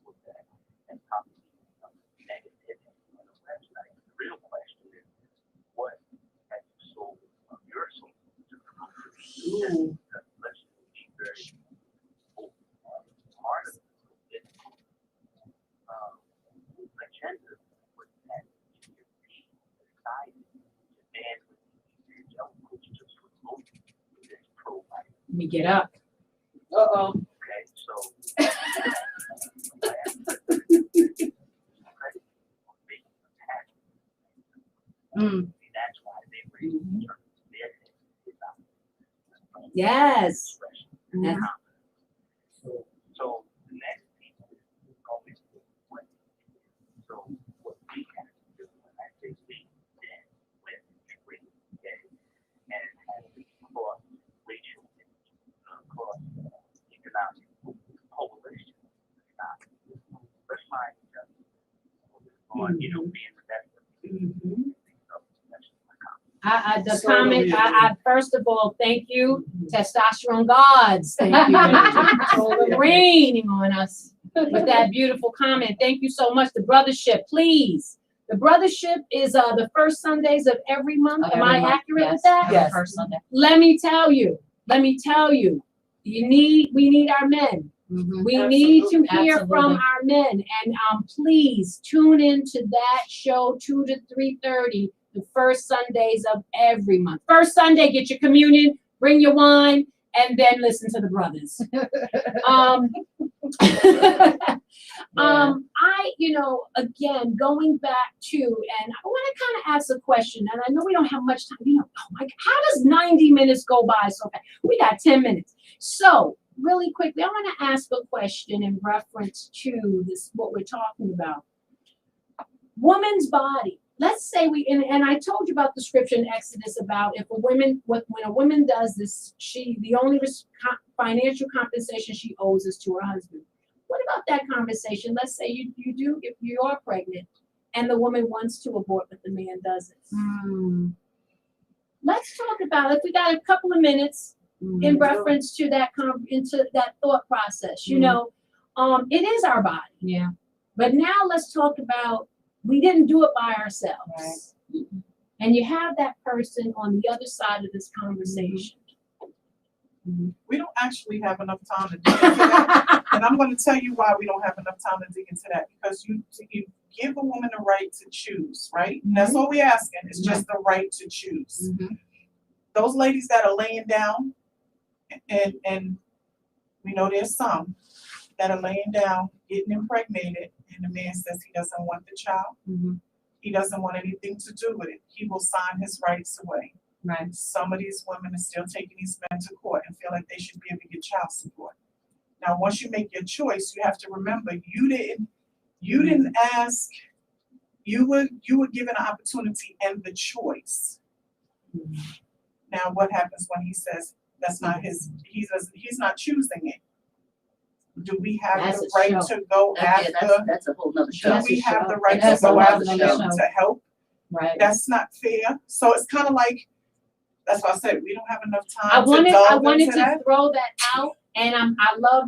I: with that and probably some negative on the website. The real question is, what have you sold of your soul to the group? Because let's be very part of it. Agenda was that you could be excited to dance with the evangelicals just promote this pro-life.
A: Let me get up.
I: Okay, so that's why they were in terms of their
A: Yes.
I: expression. So the next piece is always what. So what we have to do, when I say we, then when we get and have cross racial, cross economic coalition, let's find each other on, being the best of
A: The
C: So
A: comment,
C: do we.
A: I first of all, thank you, testosterone gods. Thank you for raining on us with that beautiful comment. Thank you so much. The brothership, please. The brothership is the first Sundays of every month. Am I accurate with that?
B: Every first Sunday.
A: Let me tell you, we need our men. We need to hear from our men, and please tune into that show 2 to 3:30 the first Sundays of every month. First Sunday, get your communion, bring your wine, and then listen to the brothers. Again, going back to, and I want to kind of ask a question, and I know we don't have much time. Oh my God, how does 90 minutes go by so fast? We got 10 minutes. So really quickly, I want to ask a question in reference to this, what we're talking about. Woman's body. Let's say and I told you about the scripture in Exodus about when a woman does this, the only financial compensation she owes is to her husband. What about that conversation? Let's say if you are pregnant and the woman wants to abort, but the man doesn't. Let's talk about it. We got a couple of minutes in reference to that into that thought process. It is our body.
B: Yeah.
A: But now let's talk about, we didn't do it by ourselves.
B: Right.
A: And you have that person on the other side of this conversation.
C: We don't actually have enough time to dig into that. And I'm going to tell you why we don't have enough time to dig into that. Because you give a woman the right to choose, right? That's all we're asking. It's just the right to choose. Those ladies that are laying down, and we know there's some that are laying down, getting impregnated, and the man says he doesn't want the child. He doesn't want anything to do with it. He will sign his rights away.
B: Right.
C: Some of these women are still taking these men to court and feel like they should be able to get child support. Now, once you make your choice, you have to remember you didn't ask. You were given an opportunity and the choice. Now, what happens when he says that's not his? He's not choosing it. Do we have the right to go after?
D: That's a whole nother show.
C: Do we have the right to go after them to help?
B: Right.
C: That's not fair. So it's kind of like, that's why I said we don't have enough time.
A: I wanted
C: to
A: to throw that out, and I love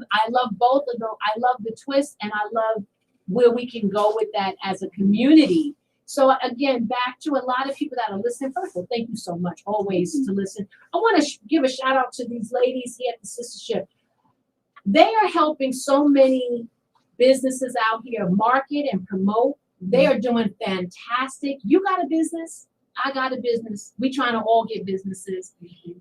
A: both of them. I love the twist, and I love where we can go with that as a community. So again, back to a lot of people that are listening. First of all, thank you so much always to listen. I want to give a shout out to these ladies here at the Sistership. They are helping so many businesses out here market and promote. They are doing fantastic. You got a business, I got a business. We trying to all get businesses.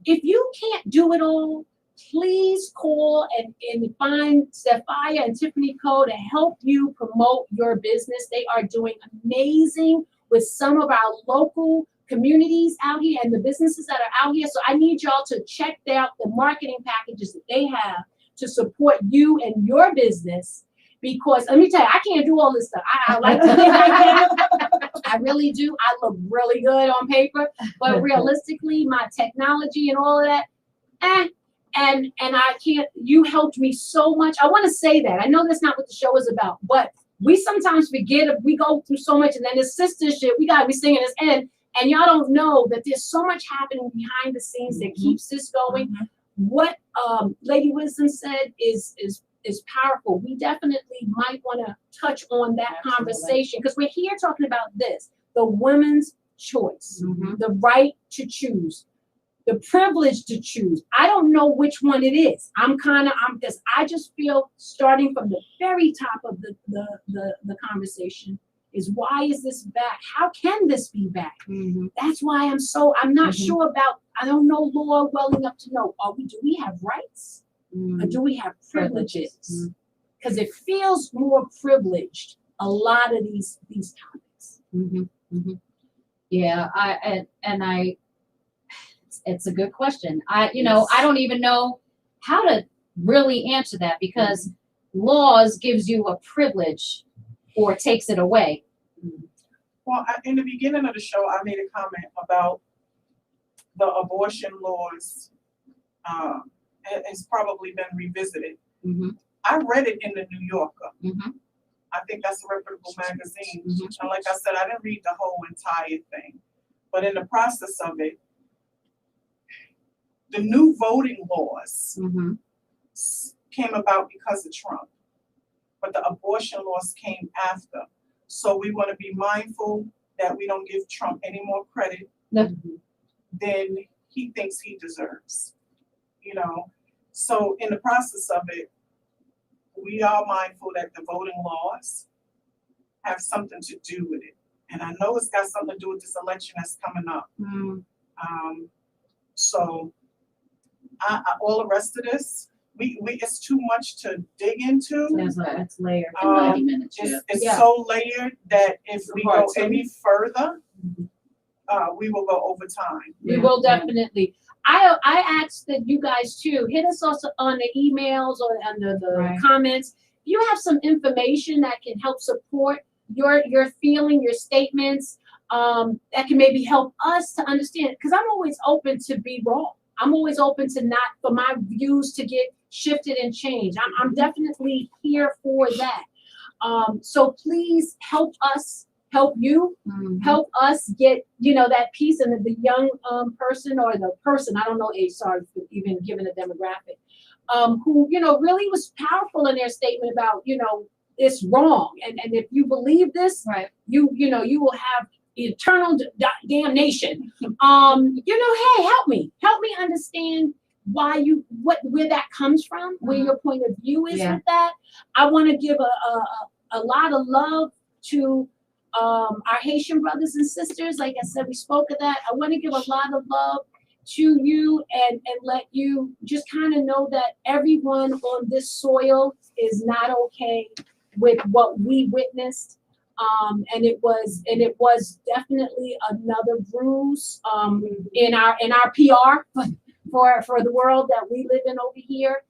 A: If you can't do it all, please call and find Sophia and Tiffany Co. to help you promote your business. They are doing amazing with some of our local communities out here and the businesses that are out here. So I need y'all to check out the marketing packages that they have to support you and your business. Because let me tell you, I can't do all this stuff. I like to think I can. I really do. I look really good on paper, but realistically, my technology and all of that, and I can't. You helped me so much. I want to say that. I know that's not what the show is about, but we sometimes forget. We go through so much, and then the sistership. We gotta be singing this end, and y'all don't know that there's so much happening behind the scenes that keeps this going. What Lady Wisdom said is powerful. We definitely might want to touch on that conversation because we're here talking about this, the woman's choice, the right to choose, the privilege to choose. I don't know which one it is. Because I just feel starting from the very top of the conversation is why is this back? How can this be back? That's why I'm not sure about, I don't know law well enough to know, do we have rights? Or do we have privileges? Because it feels more privileged, a lot of these topics.
B: Yeah, it's a good question. I don't even know how to really answer that because laws gives you a privilege or takes it away.
C: Well, in the beginning of the show, I made a comment about the abortion laws. It's probably been revisited. I read it in the New Yorker. I think that's a reputable magazine. And like I said, I didn't read the whole entire thing. But in the process of it, the new voting laws came about because of Trump. But the abortion laws came after. So we want to be mindful that we don't give Trump any more credit than he thinks he deserves. You know, so in the process of it, we are mindful that the voting laws have something to do with it. And I know it's got something to do with this election that's coming up. So all the rest of this, we it's too much to dig into.
B: It's layered.
D: 90 minutes, yeah.
C: It's so layered that if we go any further, we will go over time.
A: We will definitely. I asked that you guys too hit us also on the emails or on the comments. If you have some information that can help support your feeling, your statements, that can maybe help us to understand. Because I'm always open to be wrong. I'm always open to not for my views to get shifted and changed. I'm definitely here for that. So please help us. Help you, help us get, that piece, and the young person or the person, I don't know age, sorry for even giving a demographic, who, really was powerful in their statement about, it's wrong. And if you believe this, you will have eternal damnation. Hey, help me understand why where that comes from, where your point of view is with that. I want to give a lot of love to our Haitian brothers and sisters. Like I said, we spoke of that. I want to give a lot of love to you and let you just kind of know that everyone on this soil is not okay with what we witnessed. And it was definitely another bruise in our PR for the world that we live in over here.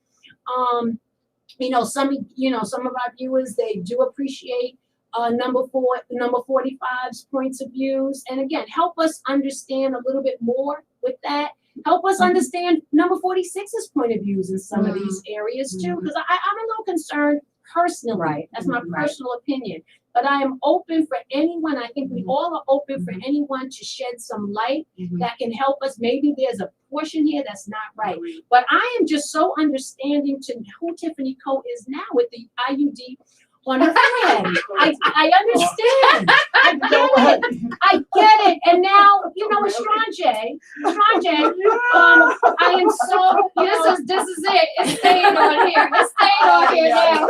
A: Some of our viewers, they do appreciate number 45's points of views. And again, help us understand a little bit more with that. Help us understand number 46's point of views in some of these areas too, because I'm a little concerned personally. That's my personal opinion. But I am open for anyone. I think we all are open for anyone to shed some light that can help us. Maybe there's a portion here that's not right. But I am just so understanding to who Tiffany Coe is now with the IUD on her forehead. I understand. I get it. And now, Estranje, I am so, this is it. It's staying on here. It's staying on here now.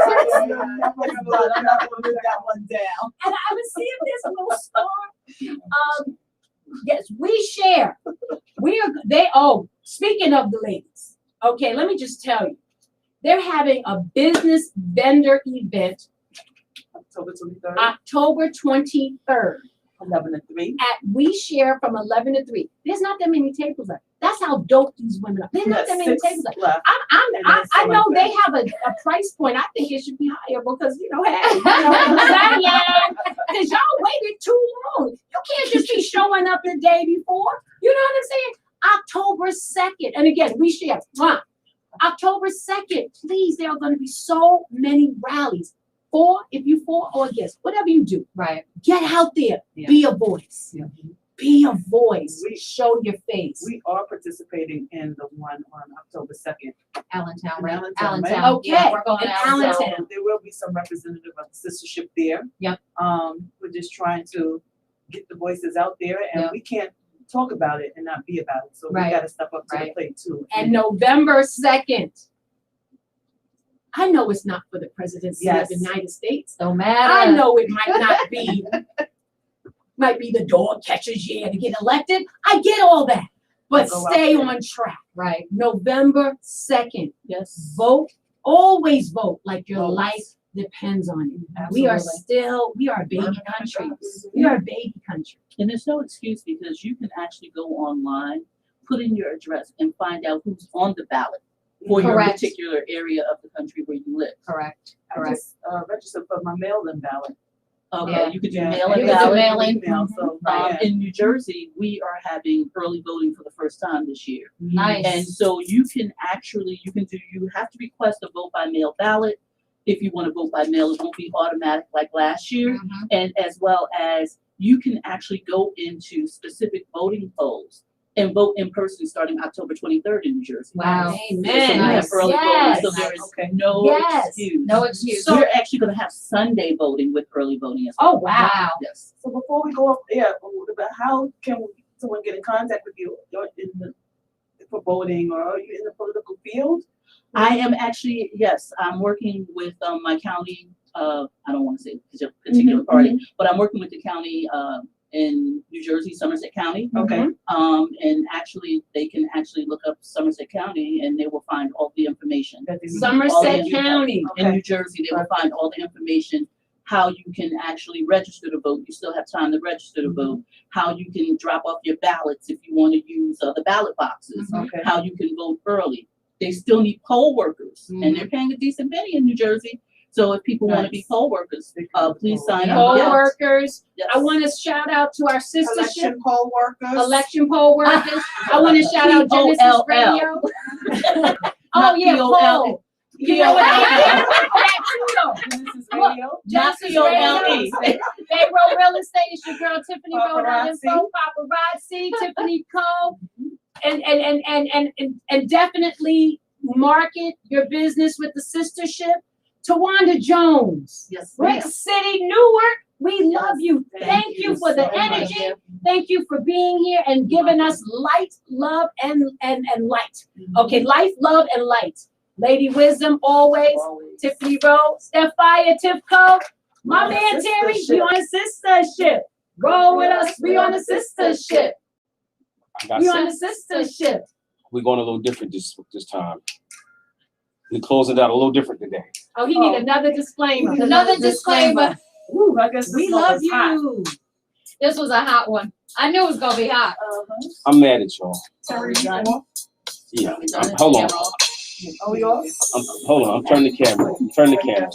E: I'm not gonna leave that one down.
A: And I would see if there's a little star. Yes, we share. Speaking of the ladies, okay, let me just tell you, they're having a business vendor event October 23rd.
E: 11 to 3.
A: At We Share from 11 to 3. There's not that many tables left. That's how dope these women are. There's not that many tables left. I know they have a price point. I think it should be higher because, because y'all waited too long. You can't just be showing up the day before. You know what I'm saying? October 2nd. And again, We Share. October 2nd. Please, there are going to be so many rallies. If you for or against, whatever you do, get out there, be a voice, be a voice, show your face.
E: We are participating in the one on October 2nd.
B: Allentown,
E: right?
B: Allentown.
A: Okay,
B: Yeah, we're going
A: in
B: to Allentown.
E: So there will be some representative of the sistership there.
B: Yep.
E: We're just trying to get the voices out there, and we can't talk about it and not be about it. So we got to step up to the plate too.
A: And November 2nd. I know it's not for the presidency of the United States.
B: Don't matter.
A: I know it might not be, might be the dog catcher's year to get elected. I get all that. But stay on track.
B: Right.
A: November 2nd.
D: Yes.
A: Vote. Always vote like your life depends on it.
D: Absolutely.
A: We are a baby country. We are a baby country.
D: And there's no excuse because you can actually go online, put in your address, and find out who's on the ballot for your particular area of the country where you live.
B: Correct.
E: I just registered for my mail-in ballot.
D: Okay, you could do mail-in ballot.
E: So,
D: in New Jersey, we are having early voting for the first time this year.
B: Nice.
D: And so you have to request a vote by mail ballot. if you want to vote by mail, it won't be automatic like last year.
B: Mhm.
D: And as well as you can actually go into specific voting polls and vote in person starting October 23rd in New Jersey.
B: Wow.
D: So we
A: Amen.
D: have early
A: Yes.
D: voting, so there is
E: Okay.
D: no
A: Yes.
D: excuse.
B: No excuse.
A: So-
D: We're actually going to have Sunday voting with early voting as well.
A: Oh, wow.
B: Wow.
D: Yes.
E: So before we go up there, how can someone get in contact with you? You're in the, for voting, or are you in the political field?
D: I am actually, yes, I'm working with my county, I don't want to say a particular party, but I'm working with the county in New Jersey, Somerset County.
E: Okay.
D: And actually, they can actually look up Somerset County and they will find all the information.
A: Somerset
D: All
A: County.
D: In New Jersey, they will find all the information, how you can actually register to vote. You still have time to register to vote. How you can drop off your ballots if you want to use the ballot boxes.
E: Okay.
D: How you can vote early. They still need poll workers, and they're paying a decent penny in New Jersey. So if people want to be
E: Nice.
D: poll workers, please sign up.
A: Poll
D: Yes.
A: workers.
D: Yes.
A: I want to shout out to our sistership,
C: Election poll workers.
A: election poll workers. I want to shout out Genesis
D: POLL.
A: Radio. Oh,
D: Not
A: yeah,
D: POL.
A: poll. You know what I mean? That too, though.
E: Genesis Radio.
D: Not
A: Genesis
D: POLE.
A: Radio. Bayrow Real Estate. It's your girl Tiffany
E: Paparazzi.
A: Rowe.info. Paparazzi. Tiffany Cole. And definitely market your business with the sistership. Tawanda Jones.
D: Yes.
A: Brick City, Newark. We love you. Thank you for the
E: so much.
A: energy. Thank you for being here and giving us light, love, and light. Okay, life, love, and light. Lady Wisdom, always. Tiffany Rowe, Steph Fire, Tifco. My
E: On a
A: man Terry,
E: sistership.
A: we on a sistership. Roll with us, we on a sistership.
G: I got
A: We
G: some-
A: on a sistership.
G: We're going a little different this time. We're closing out a little different today.
A: Oh, he need another disclaimer.
B: Another disclaimer.
E: Ooh, I guess
A: We
E: this
A: love
E: one was hot.
A: you.
B: This was a hot one. I knew it was gonna be hot.
G: I'm mad at y'all.
E: Terry, you
D: Done.
E: want-
G: Yeah, hold on.
E: Oh, yours?
G: Hold on. I'm turning the camera. Turn the camera.